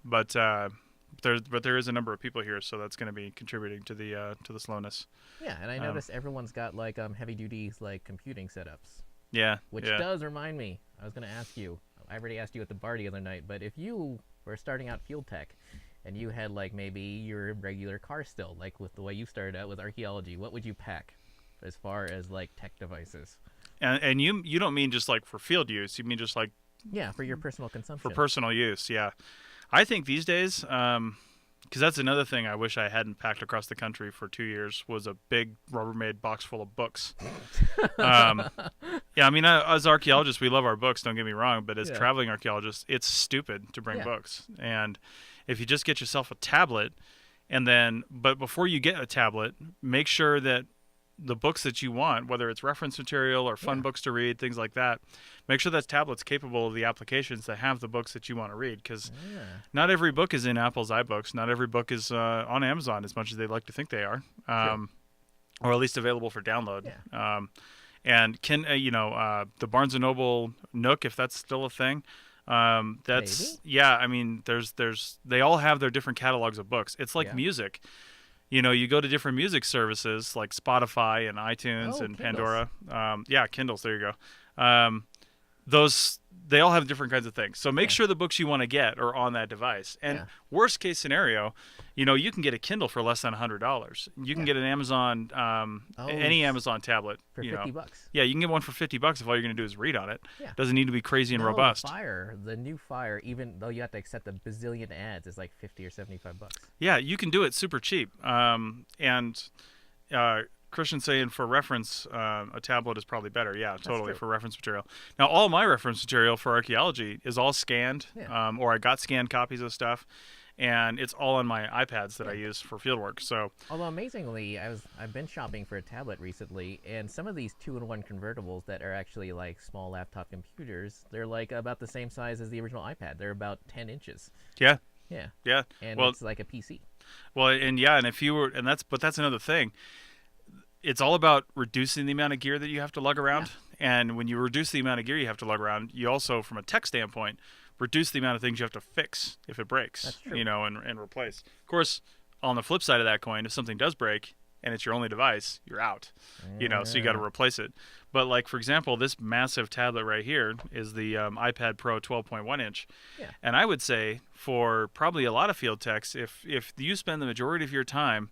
But there is a number of people here, so that's going to be contributing to the slowness. Yeah, and I noticed everyone's got, like, heavy-duty, like, computing setups. Yeah. Which does remind me, I was going to ask you, I already asked you at the bar the other night, but if you were starting out field tech, and you had, like, maybe your regular car still, like with the way you started out with archaeology, what would you pack as far as, like, tech devices? And you don't mean just, like, for field use. You mean just, like... Yeah, for your personal consumption. For personal use, yeah. I think these days, because that's another thing I wish I hadn't packed across the country for 2 years, was a big Rubbermaid box full of books. Yeah, I mean, as archaeologists, we love our books, don't get me wrong, but as traveling archaeologists, it's stupid to bring books. And if you just get yourself a tablet, but before you get a tablet, make sure that the books that you want, whether it's reference material or fun books to read, things like that, make sure that tablet's capable of the applications that have the books that you want to read, because not every book is in Apple's iBooks. Not every book is on Amazon, as much as they like to think they are, or at least available for download. Yeah. And the Barnes & Noble Nook, if that's still a thing, that's maybe? I mean, they all have their different catalogs of books. It's like music. You go to different music services like Spotify and iTunes and Kindles. Pandora. Kindles, there you go. They all have different kinds of things. So make sure the books you want to get are on that device. And worst case scenario, you can get a Kindle for less than $100. You can get an Amazon, any Amazon tablet. For $50. Yeah, you can get one for $50 if all you're going to do is read on it. Yeah. Doesn't need to be crazy and robust. The new Fire, even though you have to accept a bazillion ads, is like $50 or $75. Yeah, you can do it super cheap. Christian saying for reference, a tablet is probably better. Yeah, totally, for reference material. Now, all my reference material for archaeology is all scanned, or I got scanned copies of stuff, and it's all on my iPads that I use for fieldwork. So, although amazingly, I've been shopping for a tablet recently, and some of these 2-in-1 convertibles that are actually like small laptop computers, they're like about the same size as the original iPad. They're about 10 inches. Yeah. Yeah. And it's like a PC. Well, and if you were, that's another thing. It's all about reducing the amount of gear that you have to lug around. Yeah. And when you reduce the amount of gear you have to lug around, you also, from a tech standpoint, reduce the amount of things you have to fix if it breaks. That's true. And replace. Of course, on the flip side of that coin, if something does break and it's your only device, you're out. So you got to replace it. But like, for example, this massive tablet right here is the iPad Pro 12.1 inch. Yeah. And I would say for probably a lot of field techs, if you spend the majority of your time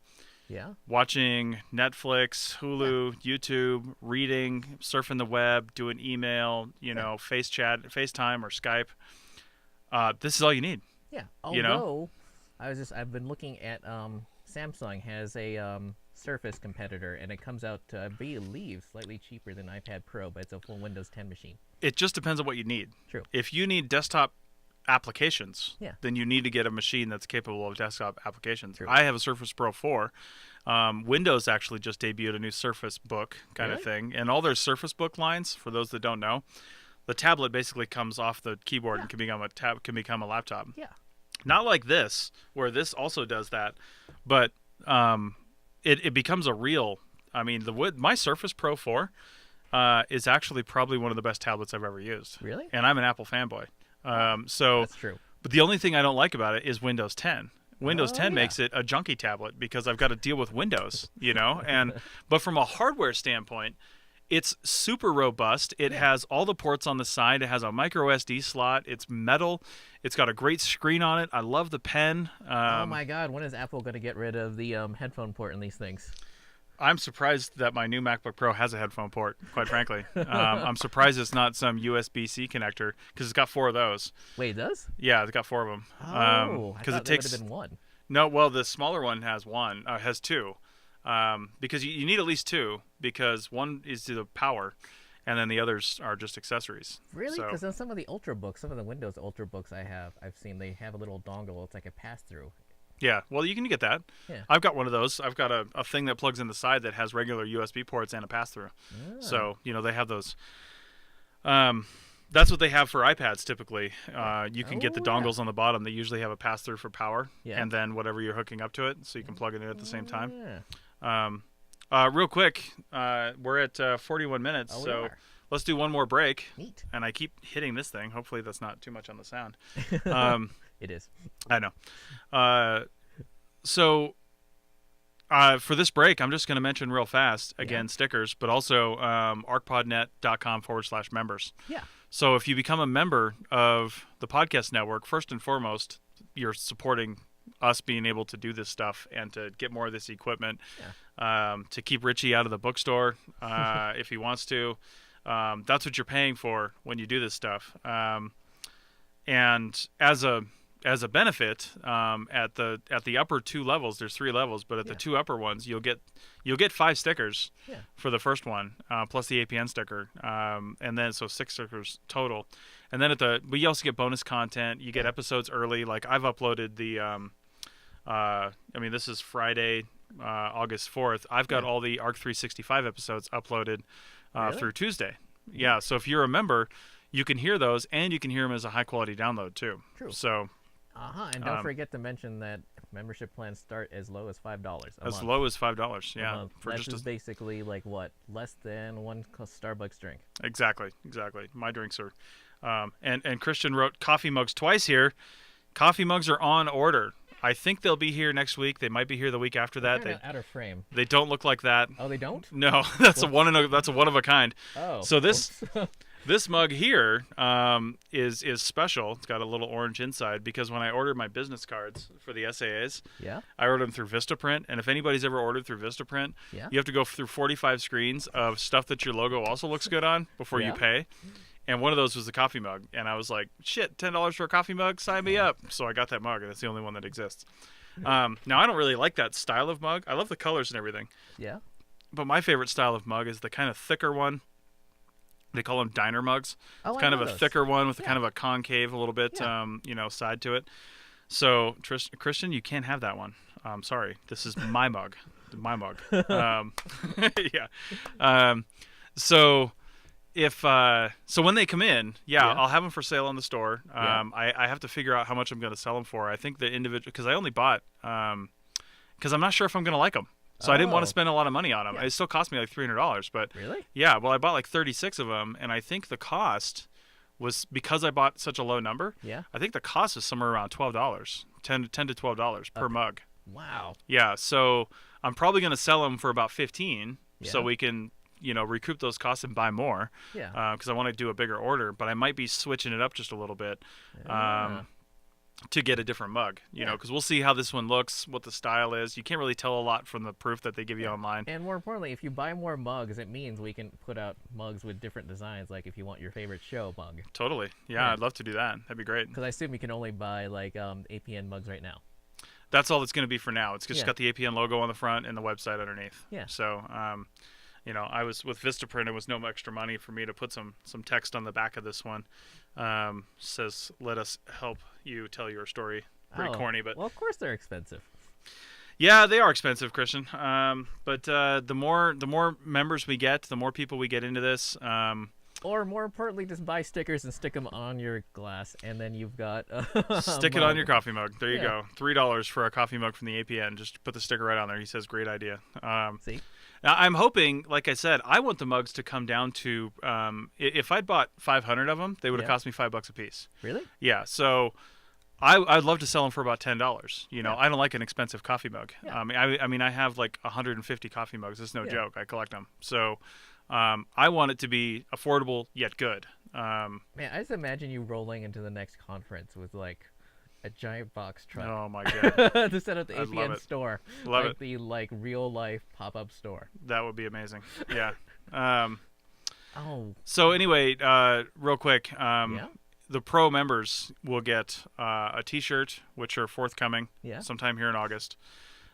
watching Netflix, Hulu, YouTube, reading, surfing the web, doing email, FaceTime or Skype. This is all you need. Yeah. Although I've been looking at Samsung has a Surface competitor, and it comes out to, I believe, slightly cheaper than iPad Pro, but it's a full Windows 10 machine. It just depends on what you need. True. If you need desktop applications, Yeah. then you need to get a machine that's capable of desktop applications. True. I have a Surface Pro 4. Windows actually just debuted a new Surface Book kind of Really? thing, and all their Surface Book lines, for those that don't know, the tablet basically comes off the keyboard and can become a laptop. Yeah. Not like this, where this also does that, but it becomes a real. I mean, my Surface Pro 4 is actually probably one of the best tablets I've ever used. Really? And I'm an Apple fanboy. So, That's true. but the only thing I don't like about it is Windows 10. Windows Oh, 10 yeah. makes it a junky tablet because I've got to deal with Windows, but from a hardware standpoint, it's super robust. It has all the ports on the side. It has a micro SD slot. It's metal. It's got a great screen on it. I love the pen. Oh my God! When is Apple going to get rid of the headphone port in these things? I'm surprised that my new MacBook Pro has a headphone port, quite frankly. I'm surprised it's not some USB-C connector because it's got 4 of those. Wait, it does? Yeah, it's got 4 of them. Oh, I Because thought it there takes would have been one. No, well, the smaller one has 2. Because you need at least 2 because one is to the power, and then the others are just accessories. Really? So, Because on some of the Ultrabooks, some of the Windows Ultrabooks I've seen they have a little dongle. It's like a pass-through. yeah, well, you can get that. Yeah. I've got one of those. I've got a thing that plugs in the side that has regular USB ports and a pass-through. Ah. So, they have those. That's what they have for iPads typically. You can get the Oh, yeah. dongles on the bottom. They usually have a pass-through for power, Yeah. and then whatever you're hooking up to it, so you can plug it in at the same time. Yeah. Real quick, we're at 41 minutes, Oh, we so are. let's do one more break. Neat. And I keep hitting this thing. Hopefully that's not too much on the sound. It is. I know. So for this break, I'm just going to mention real fast, again, stickers, but also arcpodnet.com/members. Yeah. So if you become a member of the podcast network, first and foremost, you're supporting us being able to do this stuff and to get more of this equipment, to keep Richie out of the bookstore if he wants to. That's what you're paying for when you do this stuff. And as a benefit, at the upper 2 levels, there's 3 levels, but at the 2 upper ones, you'll get 5 stickers for the first one, plus the APN sticker, and then so 6 stickers total. And then but you also get bonus content. You get episodes early. Like I've uploaded this is Friday, August 4th. I've got all the Arc 365 episodes uploaded through Tuesday. Yeah, so if you're a member, you can hear those, and you can hear them as a high quality download too. True. So. And don't forget to mention that membership plans start as low as $5 a month. Low as $5, yeah. That is basically like what, less than one Starbucks drink. Exactly. My drinks are, and Christian wrote coffee mugs twice here. Coffee mugs are on order. I think they'll be here next week. They might be here the week after that. They're out of frame. They don't look like that. Oh, they don't? No, that's a one of a kind. Oh. So this mug here is special. It's got a little orange inside because when I ordered my business cards for the SAAs, I ordered them through Vistaprint. And if anybody's ever ordered through Vistaprint, you have to go through 45 screens of stuff that your logo also looks good on before you pay. And one of those was the coffee mug. And I was like, shit, $10 for a coffee mug? Sign me up. So I got that mug, and it's the only one that exists. Now, I don't really like that style of mug. I love the colors and everything. Yeah. But my favorite style of mug is the kind of thicker one. They call them diner mugs. Oh, it's kind I of a know those. thicker one with kind of a concave a little bit, side to it. So, Christian, you can't have that one. Sorry. This is my mug. My mug. So when they come in, I'll have them for sale on the store. I have to figure out how much I'm going to sell them for. I think the individual, because I only bought, because I'm not sure if I'm going to like them. So I didn't want to spend a lot of money on them. It still cost me like $300, but Really? Yeah, well, I bought like 36 of them, and I think the cost was, because I bought such a low number, I think the cost is somewhere around $12, $10 to $12 per mug. Wow. Yeah, so I'm probably going to sell them for about 15, so we can, recoup those costs and buy more. Yeah. Because I want to do a bigger order, but I might be switching it up just a little bit. To get a different mug, because we'll see how this one looks, what the style is. You can't really tell a lot from the proof that they give you online. And more importantly, if you buy more mugs, it means we can put out mugs with different designs, like if you want your favorite show mug. Totally. Yeah, I'd love to do that. That'd be great. Because I assume you can only buy, like, APN mugs right now. That's all it's going to be for now. It's just got the APN logo on the front and the website underneath. Yeah. So, I was with Vistaprint. It was no extra money for me to put some text on the back of this one. Says, "Let us help you tell your story." Pretty corny, but well, of course they're expensive. yeah, they are expensive, Christian. But the more members we get, the more people we get into this. Or more importantly, just buy stickers and stick them on your glass, and then you've got Stick it on your coffee mug. There you go. $3 for a coffee mug from the APN. Just put the sticker right on there. He says, "Great idea." See. Now, I'm hoping, like I said, I want the mugs to come down to, if I'd bought 500 of them, they would have cost me $5 a piece. Really? Yeah. So I'd love to sell them for about $10. I don't like an expensive coffee mug. Yeah. I mean, I have like 150 coffee mugs. It's no joke. I collect them. So I want it to be affordable yet good. Man, I just imagine you rolling into the next conference with like a giant box truck. Oh my god! To set up the APN store, Love like it. the real life pop-up store. That would be amazing. Yeah. Oh. So anyway, real quick, Yeah. the pro members will get a T-shirt, which are forthcoming Yeah. sometime here in August,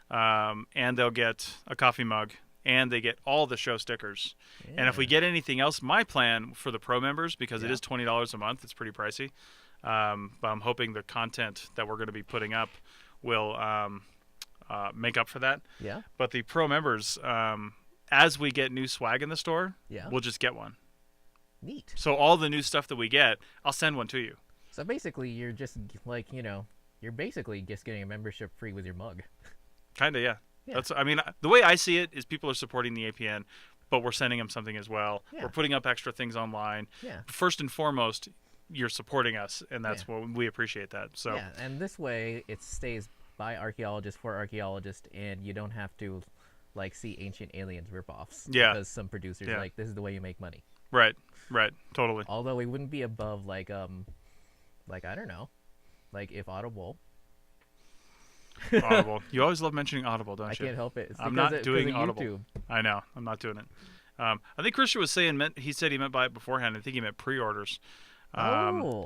and they'll get a coffee mug, and they get all the show stickers. And if we get anything else, my plan for the pro members, because it is $20 a month, it's pretty pricey. But I'm hoping the content that we're going to be putting up will make up for that. Yeah. But the pro members, as we get new swag in the store, Yeah. we'll just get one. Neat. So all the new stuff that we get, I'll send one to you. So basically, you're just like you're basically just getting a membership free with your mug. Kind of, yeah. Yeah. I mean, the way I see it is people are supporting the APN, but we're sending them something as well. Yeah. We're putting up extra things online. Yeah. First and foremost, you're supporting us, and that's what we appreciate that. So Yeah, and this way it stays by archaeologists for archaeologists, and you don't have to like see Ancient Aliens ripoffs. Yeah. Because some producers like this is the way you make money. right, totally. Although we wouldn't be above like I don't know, like if Audible. Audible. You always love mentioning Audible, don't you? I can't help it. It's I'm because not doing because of Audible. YouTube. I know. I'm not doing it. I think Christian was saying he said he meant buy it beforehand. I think he meant pre-orders.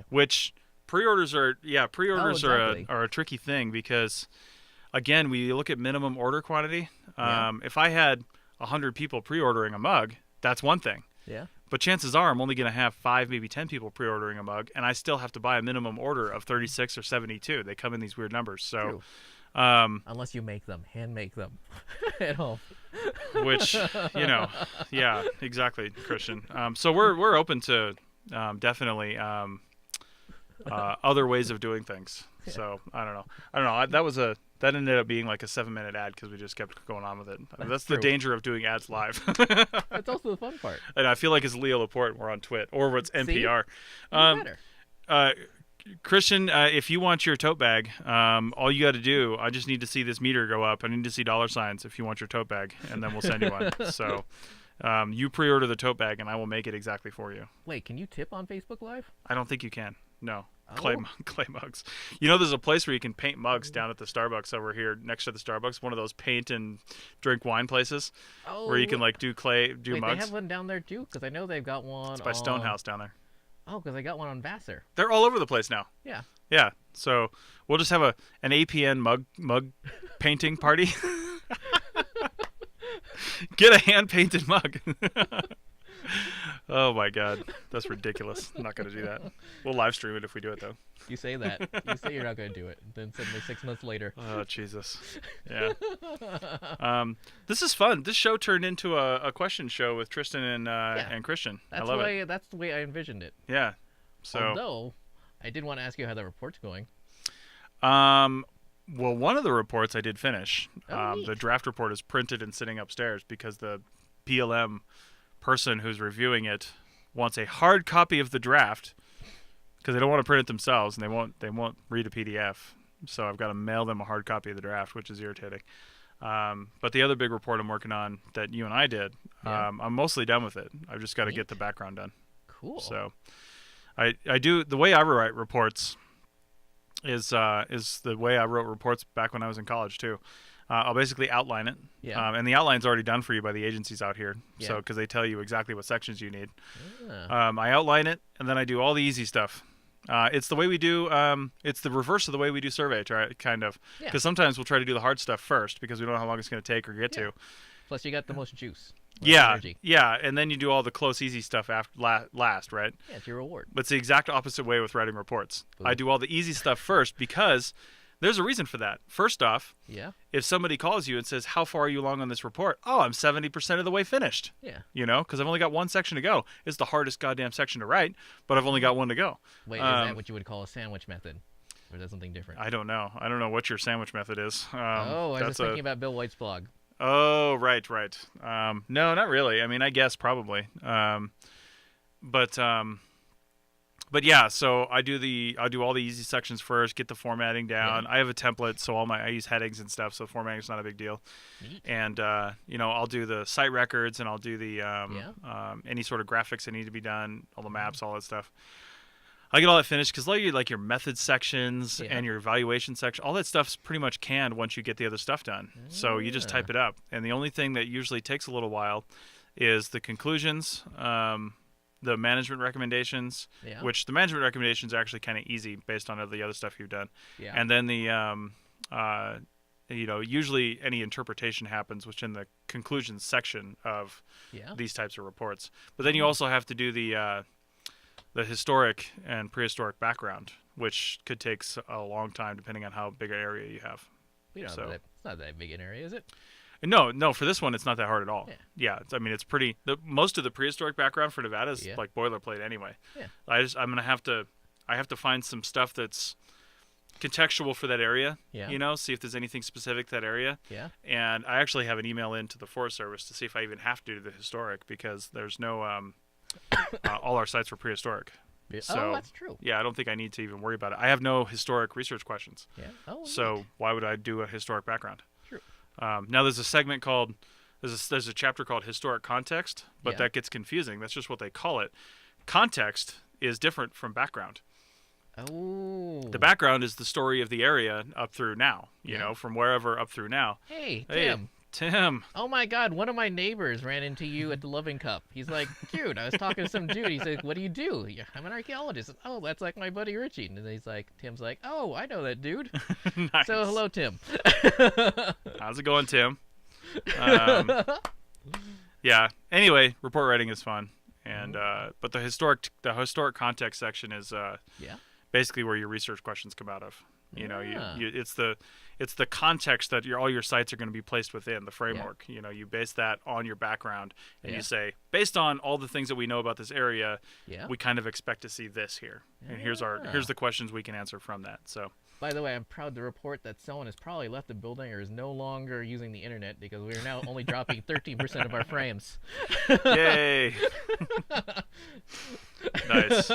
Which pre-orders are exactly. are a tricky thing because, again, we look at minimum order quantity. Yeah. If I had 100 people pre-ordering a mug, that's one thing. Yeah. But chances are I'm only going to have 5, maybe 10 people pre-ordering a mug, and I still have to buy a minimum order of 36 or 72. They come in these weird numbers. So. True. Unless you make them, hand make them at home. Which, yeah, exactly, Christian. So we're open to definitely other ways of doing things. So I don't know. That ended up being like a 7-minute ad because we just kept going on with it. That's the true. danger of doing ads live. That's also the fun part. And I feel like it's Leo Laporte. We're on Twit or it's NPR. Even better. Christian, if you want your tote bag, all you got to do, I just need to see this meter go up. I need to see $signs if you want your tote bag, and then we'll send you one. So you pre-order the tote bag, and I will make it exactly for you. Wait, can you tip on Facebook Live? I don't think you can. No. Oh. Clay mugs. There's a place where you can paint mugs down at the Starbucks over here next to the Starbucks. One of those paint and drink wine places where you can like do Wait, mugs. they have one down there too? Because I know they've got one. It's by Stonehouse down there. Oh, because I got one on Vassar. They're all over the place now. Yeah. Yeah. So we'll just have an APN mug painting party. Get a hand painted mug. Oh my God, that's ridiculous. I'm not gonna do that. We'll live stream it if we do it though. You say that. You say you're not going to do it. Then suddenly 6 months later. Oh Jesus. Yeah. This is fun. This show turned into a question show with Tristan and Christian. I love it. That's the way I envisioned it. Yeah. So. Although, I did want to ask you how that report's going. Well, one of the reports I did finish. Neat. The draft report is printed and sitting upstairs because the PLM person who's reviewing it wants a hard copy of the draft because they don't want to print it themselves and they won't read a PDF. So I've got to mail them a hard copy of the draft, which is irritating. But the other big report I'm working on that you and I did, I'm mostly done with it. I've just got to get the background done. Cool. So I do the way I write reports is the way I wrote reports back when I was in college too. I'll basically outline it, and the outline's already done for you by the agencies out here. Yeah. So because they tell you exactly what sections you need. Ah. I outline it, and then I do all the easy stuff. It's the way we do. It's the reverse of the way we do survey, kind of. Because sometimes we'll try to do the hard stuff first because we don't know how long it's going to take or get to. Plus, you got the most juice. Yeah, energy. yeah, and then you do all the close, easy stuff after last, right? Yeah, it's your reward. But it's the exact opposite way with writing reports. Ooh. I do all the easy stuff first because there's a reason for that. First off, Yeah. if somebody calls you and says, "How far are you along on this report?" "Oh, I'm 70% of the way finished." Yeah. You know, because I've only got one section to go. It's the hardest goddamn section to write, but I've only got one to go. Wait, is that what you would call a sandwich method? Or is that something different? I don't know. I don't know what your sandwich method is. I was just thinking about Bill White's blog. Oh, right. No, not really. I mean, I guess probably. But yeah. So I do all the easy sections first. Get the formatting down. Yeah. I have a template, so I use headings and stuff. So formatting is not a big deal. Neat. And I'll do the site records, and I'll do the any sort of graphics that need to be done, all the maps, all that stuff. I get all that finished because like your method sections and your evaluation section, all that stuff's pretty much canned once you get the other stuff done. So you just type it up. And the only thing that usually takes a little while is the conclusions, the management recommendations, which the management recommendations are actually kind of easy based on the other stuff you've done. Yeah. And then the usually any interpretation happens within the conclusions section of these types of reports. But then you also have to do the historic and prehistoric background, which could take a long time depending on how big an area you have. It's not that big an area, is it? No, for this one, it's not that hard at all. Yeah, I mean, it's pretty. Most of the prehistoric background for Nevada is like boilerplate anyway. Yeah. I have to find some stuff that's contextual for that area. Yeah. See if there's anything specific to that area. Yeah. And I actually have an email into the Forest Service to see if I even have to do the historic because there's no all our sites were prehistoric. So, that's true. Yeah, I don't think I need to even worry about it. I have no historic research questions. Yeah. So why would I do a historic background? True. Now there's a segment called there's a chapter called historic context, but that gets confusing. That's just what they call it. Context is different from background. Oh. The background is the story of the area up through now. You know, from wherever up through now. Hey, Tim. Oh my God! One of my neighbors ran into you at the Loving Cup. He's like, "Dude, I was talking to some dude. He's like, what do you do?" "Yeah, I'm an archaeologist." "Oh, that's like my buddy Richie." And then Tim's like, "Oh, I know that dude." Nice. So hello, Tim. How's it going, Tim? Yeah. Anyway, report writing is fun, and but the historic context section is basically where your research questions come out of. It's the context that all your sites are going to be placed within the framework. You base that on your background, and you say, based on all the things that we know about this area, we kind of expect to see this here, and here's the questions we can answer from that. So. By the way, I'm proud to report that someone has probably left the building or is no longer using the internet because we are now only dropping 13% of our frames. Yay! Nice.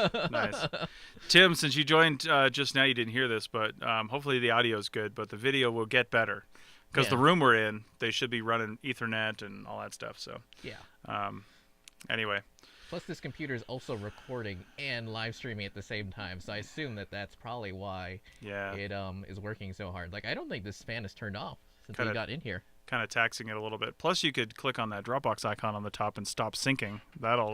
Tim, since you joined just now, you didn't hear this, but hopefully the audio is good, but the video will get better because the room we're in, they should be running Ethernet and all that stuff. So anyway. Plus, this computer is also recording and live streaming at the same time, so I assume that's probably why it is working so hard. Like, I don't think this fan is turned off since we got in here. Kind of taxing it a little bit. Plus, you could click on that Dropbox icon on the top and stop syncing. That'll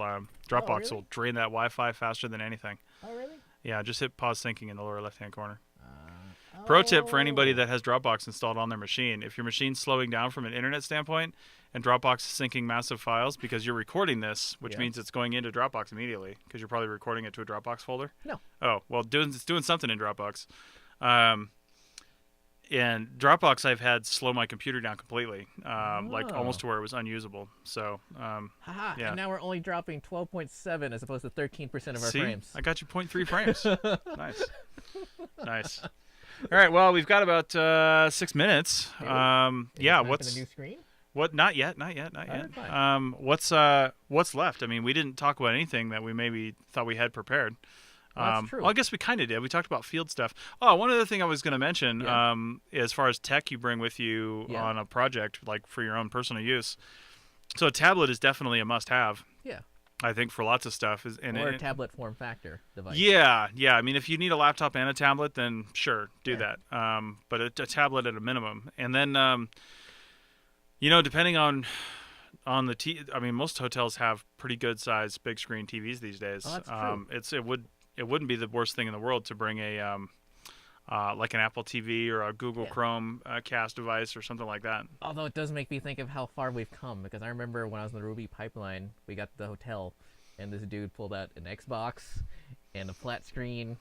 Dropbox will drain that Wi-Fi faster than anything. Oh, really? Yeah, just hit pause syncing in the lower left-hand corner. Pro tip for anybody that has Dropbox installed on their machine: if your machine's slowing down from an internet standpoint and Dropbox is syncing massive files because you're recording this, which means it's going into Dropbox immediately because you're probably recording it to a Dropbox folder. No. Oh, well, it's doing something in Dropbox. And Dropbox I've had slow my computer down completely, like almost to where it was unusable. So, and now we're only dropping 12.7 as opposed to 13% of our frames. I got you 0.3 frames. Nice. All right, well, we've got about 6 minutes. What's the new screen? What? Not yet. What's left? I mean, we didn't talk about anything that we maybe thought we had prepared. That's true. Well, I guess we kind of did. We talked about field stuff. Oh, one other thing I was going to mention, as far as tech you bring with you on a project, like for your own personal use. So a tablet is definitely a must-have. Yeah. I think for lots of stuff or a tablet form factor device. Yeah. I mean, if you need a laptop and a tablet, then sure, do that. But a tablet at a minimum, and then depending on the I mean, most hotels have pretty good sized big screen TVs these days. Oh, that's true. It wouldn't be the worst thing in the world to bring a like an Apple TV or a Google Chrome cast device or something like that. Although it does make me think of how far we've come, because I remember when I was in the Ruby pipeline, we got to the hotel, and this dude pulled out an Xbox and a flat screen,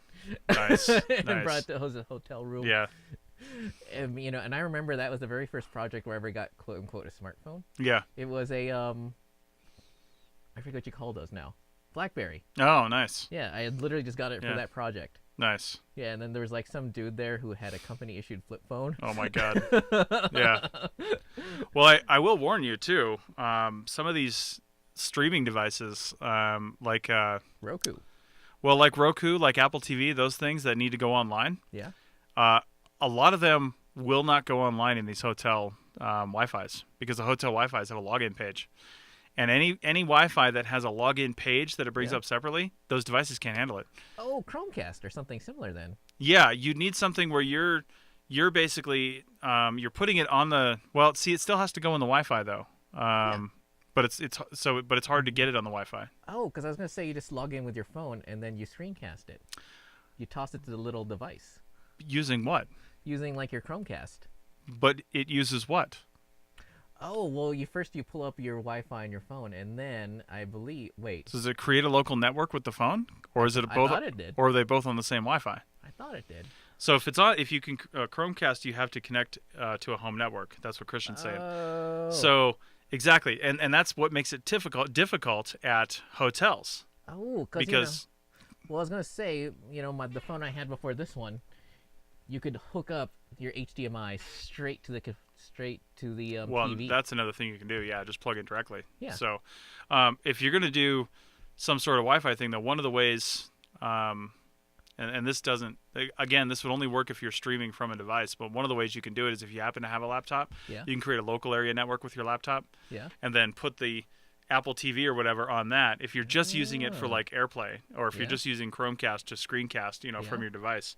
Nice, and nice. brought it to his hotel room. Yeah, And, and I remember that was the very first project where I ever got quote unquote a smartphone. yeah. It was a I forget what you call those now. BlackBerry. Oh, nice, Yeah, I had literally just got it for Yeah. that project. nice. Yeah, and then there was like some dude there who had a company issued flip phone. Oh my God. Yeah. Well, I will warn you too. Some of these streaming devices, like Roku. like Roku, like Apple TV, those things that need to go online. Yeah. A lot of them will not go online in these hotel Wi-Fi's because the hotel Wi-Fi's have a login page, and any Wi-Fi that has a login page that it brings Yeah. up separately, those devices can't handle it. Oh, Chromecast or something similar then. Yeah, you need something where you're basically you're putting it on the it still has to go on the Wi-Fi though. But it's hard to get it on the Wi-Fi. Oh, because I was gonna say you just log in with your phone and then you screencast it. You toss it to the little device Using what? using like your Chromecast. But it uses what? Oh, well, you pull up your Wi-Fi on your phone, and then I believe. Wait, So does it create a local network with the phone, or is it I both? thought it did. Or are they both on the same Wi-Fi? I thought it did. So if you can Chromecast, you have to connect to a home network. That's what Christian's saying. Oh. So exactly, and that's what makes it difficult at hotels Oh, because well, I was gonna say, the phone I had before this one, you could hook up your HDMI straight to the TV. that's another thing you can do. Yeah, just plug in directly. Yeah. So if you're gonna do some sort of Wi-Fi thing, though, one of the ways, and this doesn't, again, this would only work if you're streaming from a device. But one of the ways you can do it is if you happen to have a laptop, Yeah. you can create a local area network with your laptop. Yeah. And then put the Apple TV or whatever on that. If you're just using it for like AirPlay, or if you're Yeah. just using Chromecast to screencast, from Yeah. your device.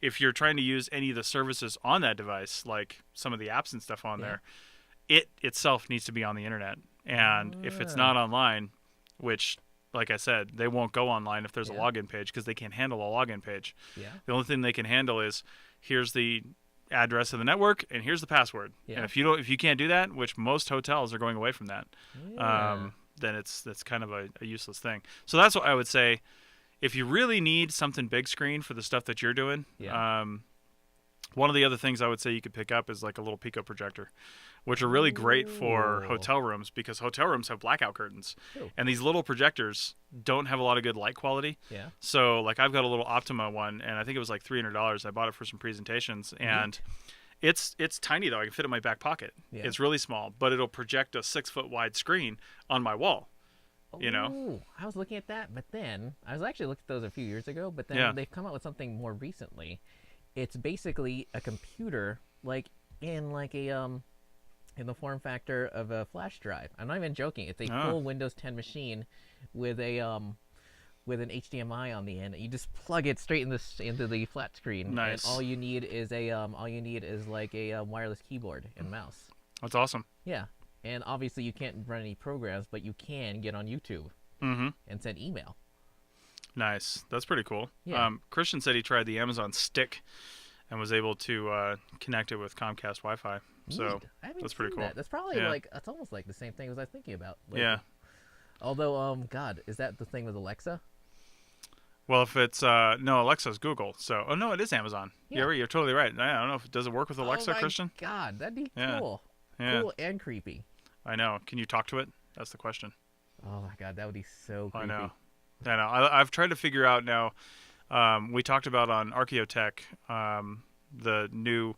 If you're trying to use any of the services on that device, like some of the apps and stuff on Yeah. there, it itself needs to be on the internet. And if it's not online, which, like I said, they won't go online if there's a Yeah. login page because they can't handle a login page. Yeah. The only thing they can handle is here's the address of the network and here's the password. Yeah. And if you can't do that, which most hotels are going away from that, Yeah. then that's kind of a useless thing. So that's what I would say. If you really need something big screen for the stuff that you're doing, Yeah. one of the other things I would say you could pick up is like a little Pico projector, which are really great for Ooh. hotel rooms because hotel rooms have blackout curtains. Ooh. And these little projectors don't have a lot of good light quality. Yeah. So like I've got a little Optima one, and I think it was like $300. I bought it for some presentations, and it's tiny though. I can fit it in my back pocket. Yeah. It's really small, but it'll project a 6-foot wide screen on my wall. Ooh, I was looking at that, but then I was actually looking at those a few years ago, but then Yeah. they've come out with something more recently. It's basically a computer, like in the form factor of a flash drive. I'm not even joking. It's a full Windows 10 machine with with an HDMI on the end. You just plug it straight into the flat screen. Nice. And all you need is like a wireless keyboard and mouse. That's awesome. Yeah. And obviously you can't run any programs, but you can get on YouTube Mm-hmm. and send email. Nice. That's pretty cool. Yeah. Christian said he tried the Amazon Stick and was able to connect it with Comcast Wi-Fi. So Neat. I haven't that's pretty seen cool. That. That's probably Yeah. that's almost like the same thing as I was thinking about. Like, Yeah. Although, God, is that the thing with Alexa? Well, if it's no, Alexa's Google. So no, it is Amazon. Yeah. You're totally right. I don't know if does it work with Alexa, oh my Christian? God, that'd be Yeah. cool. Yeah. Cool and creepy. I know. Can you talk to it? That's the question. Oh my God, that would be so creepy. I know. I've tried to figure out now. We talked about on Archaeotech the new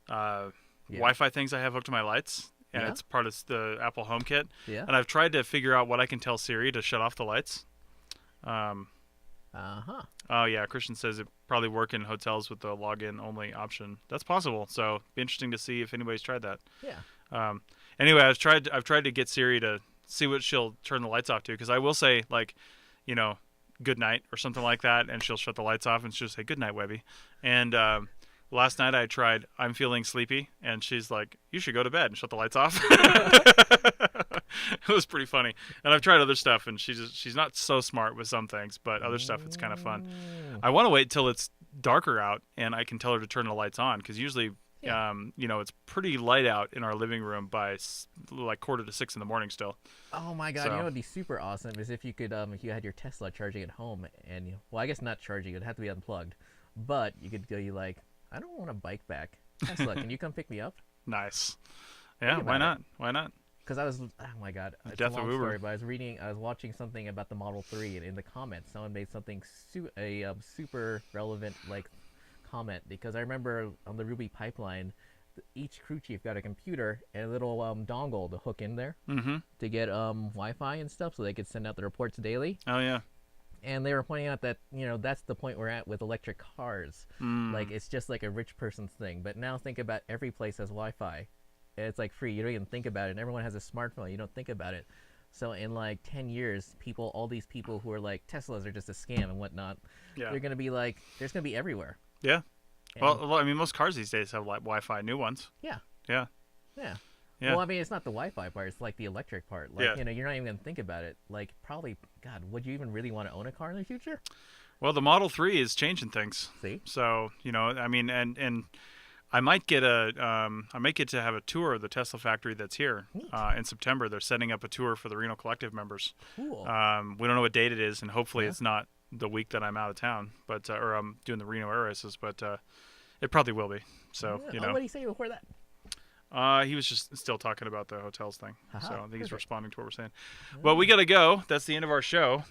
Wi-Fi things I have hooked to my lights, and Yeah. it's part of the Apple HomeKit. Yeah. And I've tried to figure out what I can tell Siri to shut off the lights. Oh yeah, Christian says it probably work in hotels with the login only option. That's possible. So be interesting to see if anybody's tried that. Yeah. Anyway, I've tried to get Siri to see what she'll turn the lights off to, because I will say, like, good night or something like that, and she'll shut the lights off and she'll say good night, Webby. And last night I tried I'm feeling sleepy, and she's like, you should go to bed, and shut the lights off. It was pretty funny. And I've tried other stuff, and she's not so smart with some things, but other stuff it's kind of fun. I want to wait till it's darker out and I can tell her to turn the lights on, because usually it's pretty light out in our living room by like 5:45 in the morning still. Oh my god, So- you know what would be super awesome is if you could if you had your Tesla charging at home and well, I guess not charging, it'd have to be unplugged. But you could go like, I don't want a bike back. Tesla, can you come pick me up? Nice. Yeah, Think why about not? Why not? Because I was, oh my god, it's death a of long Uber. story, but I was watching something about the Model 3, and in the comments, someone made something super relevant like comment, because I remember on the Ruby pipeline, each crew chief got a computer and a little dongle to hook in there Mm-hmm. to get Wi-Fi and stuff, so they could send out the reports daily. Oh yeah. And they were pointing out that that's the point we're at with electric cars. Like it's just like a rich person's thing. But now think about every place has Wi-Fi. It's like free. You don't even think about it. And everyone has a smartphone. You don't think about it. So in like 10 years, all these people who are like Teslas are just a scam and whatnot, Yeah. they're gonna be like, there's gonna be everywhere. Yeah. And- Well, I mean, most cars these days have like Wi-Fi, new ones. yeah, Yeah. yeah. Yeah. Well, I mean, it's not the Wi-Fi part. It's like the electric part. Like, Yeah. you're not even gonna think about it. Like, probably, God, would you even really want to own a car in the future? Well, the Model 3 is changing things. See? So, I mean, and I might get to have a tour of the Tesla factory that's here in September. They're setting up a tour for the Reno Collective members. Cool. We don't know what date it is, and hopefully Yeah. it's not the week that I'm out of town, but or I'm doing the Reno Air Races, but it probably will be. So, Yeah. Oh, what did he say before that? he was just still talking about the hotels thing. Aha, So I think he's perfect. responding to what we're saying. Well, we got to go. That's the end of our show.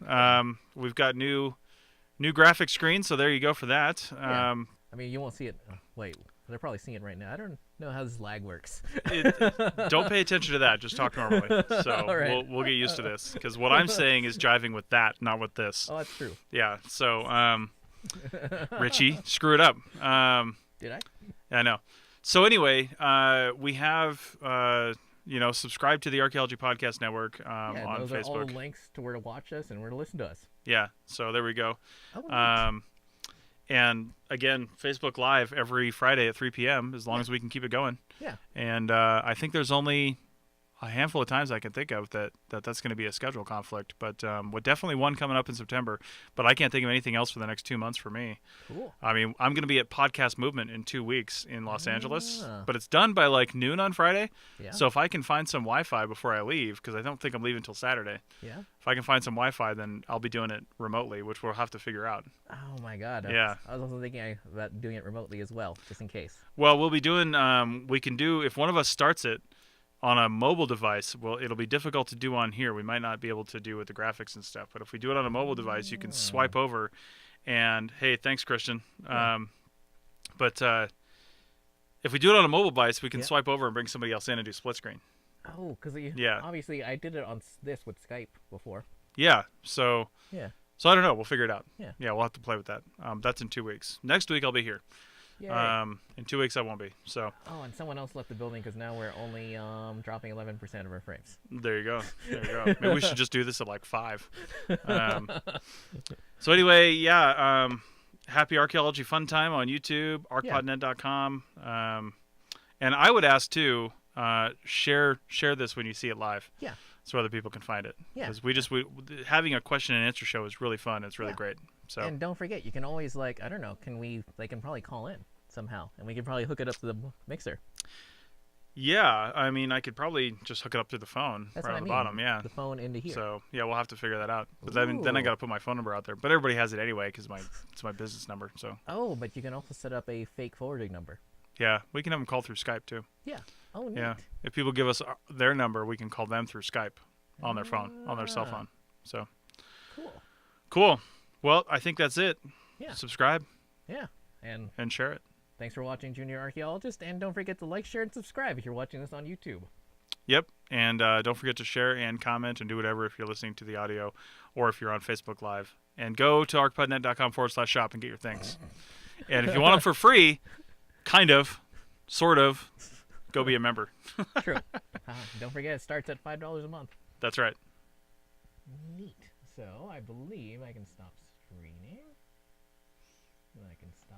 We've got new graphic screen, so there you go for that. Yeah. I mean, you won't see it. Oh, wait, they're probably seeing it right now. I don't know how this lag works. Don't pay attention to that. Just talk normally. So All right. we'll get used to this, because what I'm saying is jiving with that, not with this. Oh, that's true. Yeah. So Richie, screw it up. Did I? I know. So anyway, we have subscribe to the Archaeology Podcast Network Yeah, on those are all Facebook. links to where to watch us and where to listen to us. Yeah. So there we go. Oh, neat. And again, Facebook Live every Friday at 3 p.m. as long as we can keep it going. Yeah. And I think there's only a handful of times I can think of that's going to be a schedule conflict. But with definitely one coming up in September. But I can't think of anything else for the next 2 months for me. Cool. I mean, I'm going to be at Podcast Movement in 2 weeks in Los Angeles. Ah. But it's done by like noon on Friday. Yeah. So if I can find some Wi-Fi before I leave, because I don't think I'm leaving until Saturday. Yeah. If I can find some Wi-Fi, then I'll be doing it remotely, which we'll have to figure out. Oh my God. Yeah. I was also thinking about doing it remotely as well, just in case. Well, we'll be doing. We can do, if one of us starts it on a mobile device. Well, it'll be difficult to do on here. We might not be able to do with the graphics and stuff. But if we do it on a mobile device, you can swipe over, and hey, thanks, Christian. But if we do it on a mobile device, we can Yeah. swipe over and bring somebody else in and do split screen. Oh, because Yeah. obviously I did it on this with Skype before. Yeah. So Yeah. I don't know. We'll figure it out. Yeah. Yeah. We'll have to play with that. That's in 2 weeks. Next week I'll be here. Yeah. In 2 weeks I won't be. So Oh, and someone else left the building because now we're only dropping 11% of our frames. there you go. There you go. Maybe we should just do this at like 5. So anyway, yeah. Happy Archaeology Fun Time on YouTube, arcpodnet.com. And I would ask too, share this when you see it live. Yeah. So other people can find it. Yeah. Because having a question and answer show is really fun. It's really Yeah. great. So And don't forget, you can always I don't know, they can probably call in somehow, and we can probably hook it up to the mixer. yeah, I mean, I could probably just hook it up to the phone That's right what on I the mean. bottom. Yeah. The phone into here. So yeah, we'll have to figure that out. But then I Ooh. got to put my phone number out there. But everybody has it anyway because it's my business number. So Oh, but you can also set up a fake forwarding number. yeah, we can have them call through Skype too. Yeah. Oh, neat. Yeah, if people give us their number, we can call them through Skype on their phone, on their cell Ah. phone. So Cool. cool. Well, I think that's it. Yeah. Subscribe Yeah. And and share it. thanks for watching Junior Archaeologist, and don't forget to like, share, and subscribe if you're watching this on YouTube. Yep, and don't forget to share and comment and do whatever if you're listening to the audio or if you're on Facebook Live. And go to arcpodnet.com/shop and get your things. And if you want them for free, kind of, sort of, go be a member. True. Don't forget, it starts at $5 a month. That's right. Neat. So I believe I can stop screening. I can stop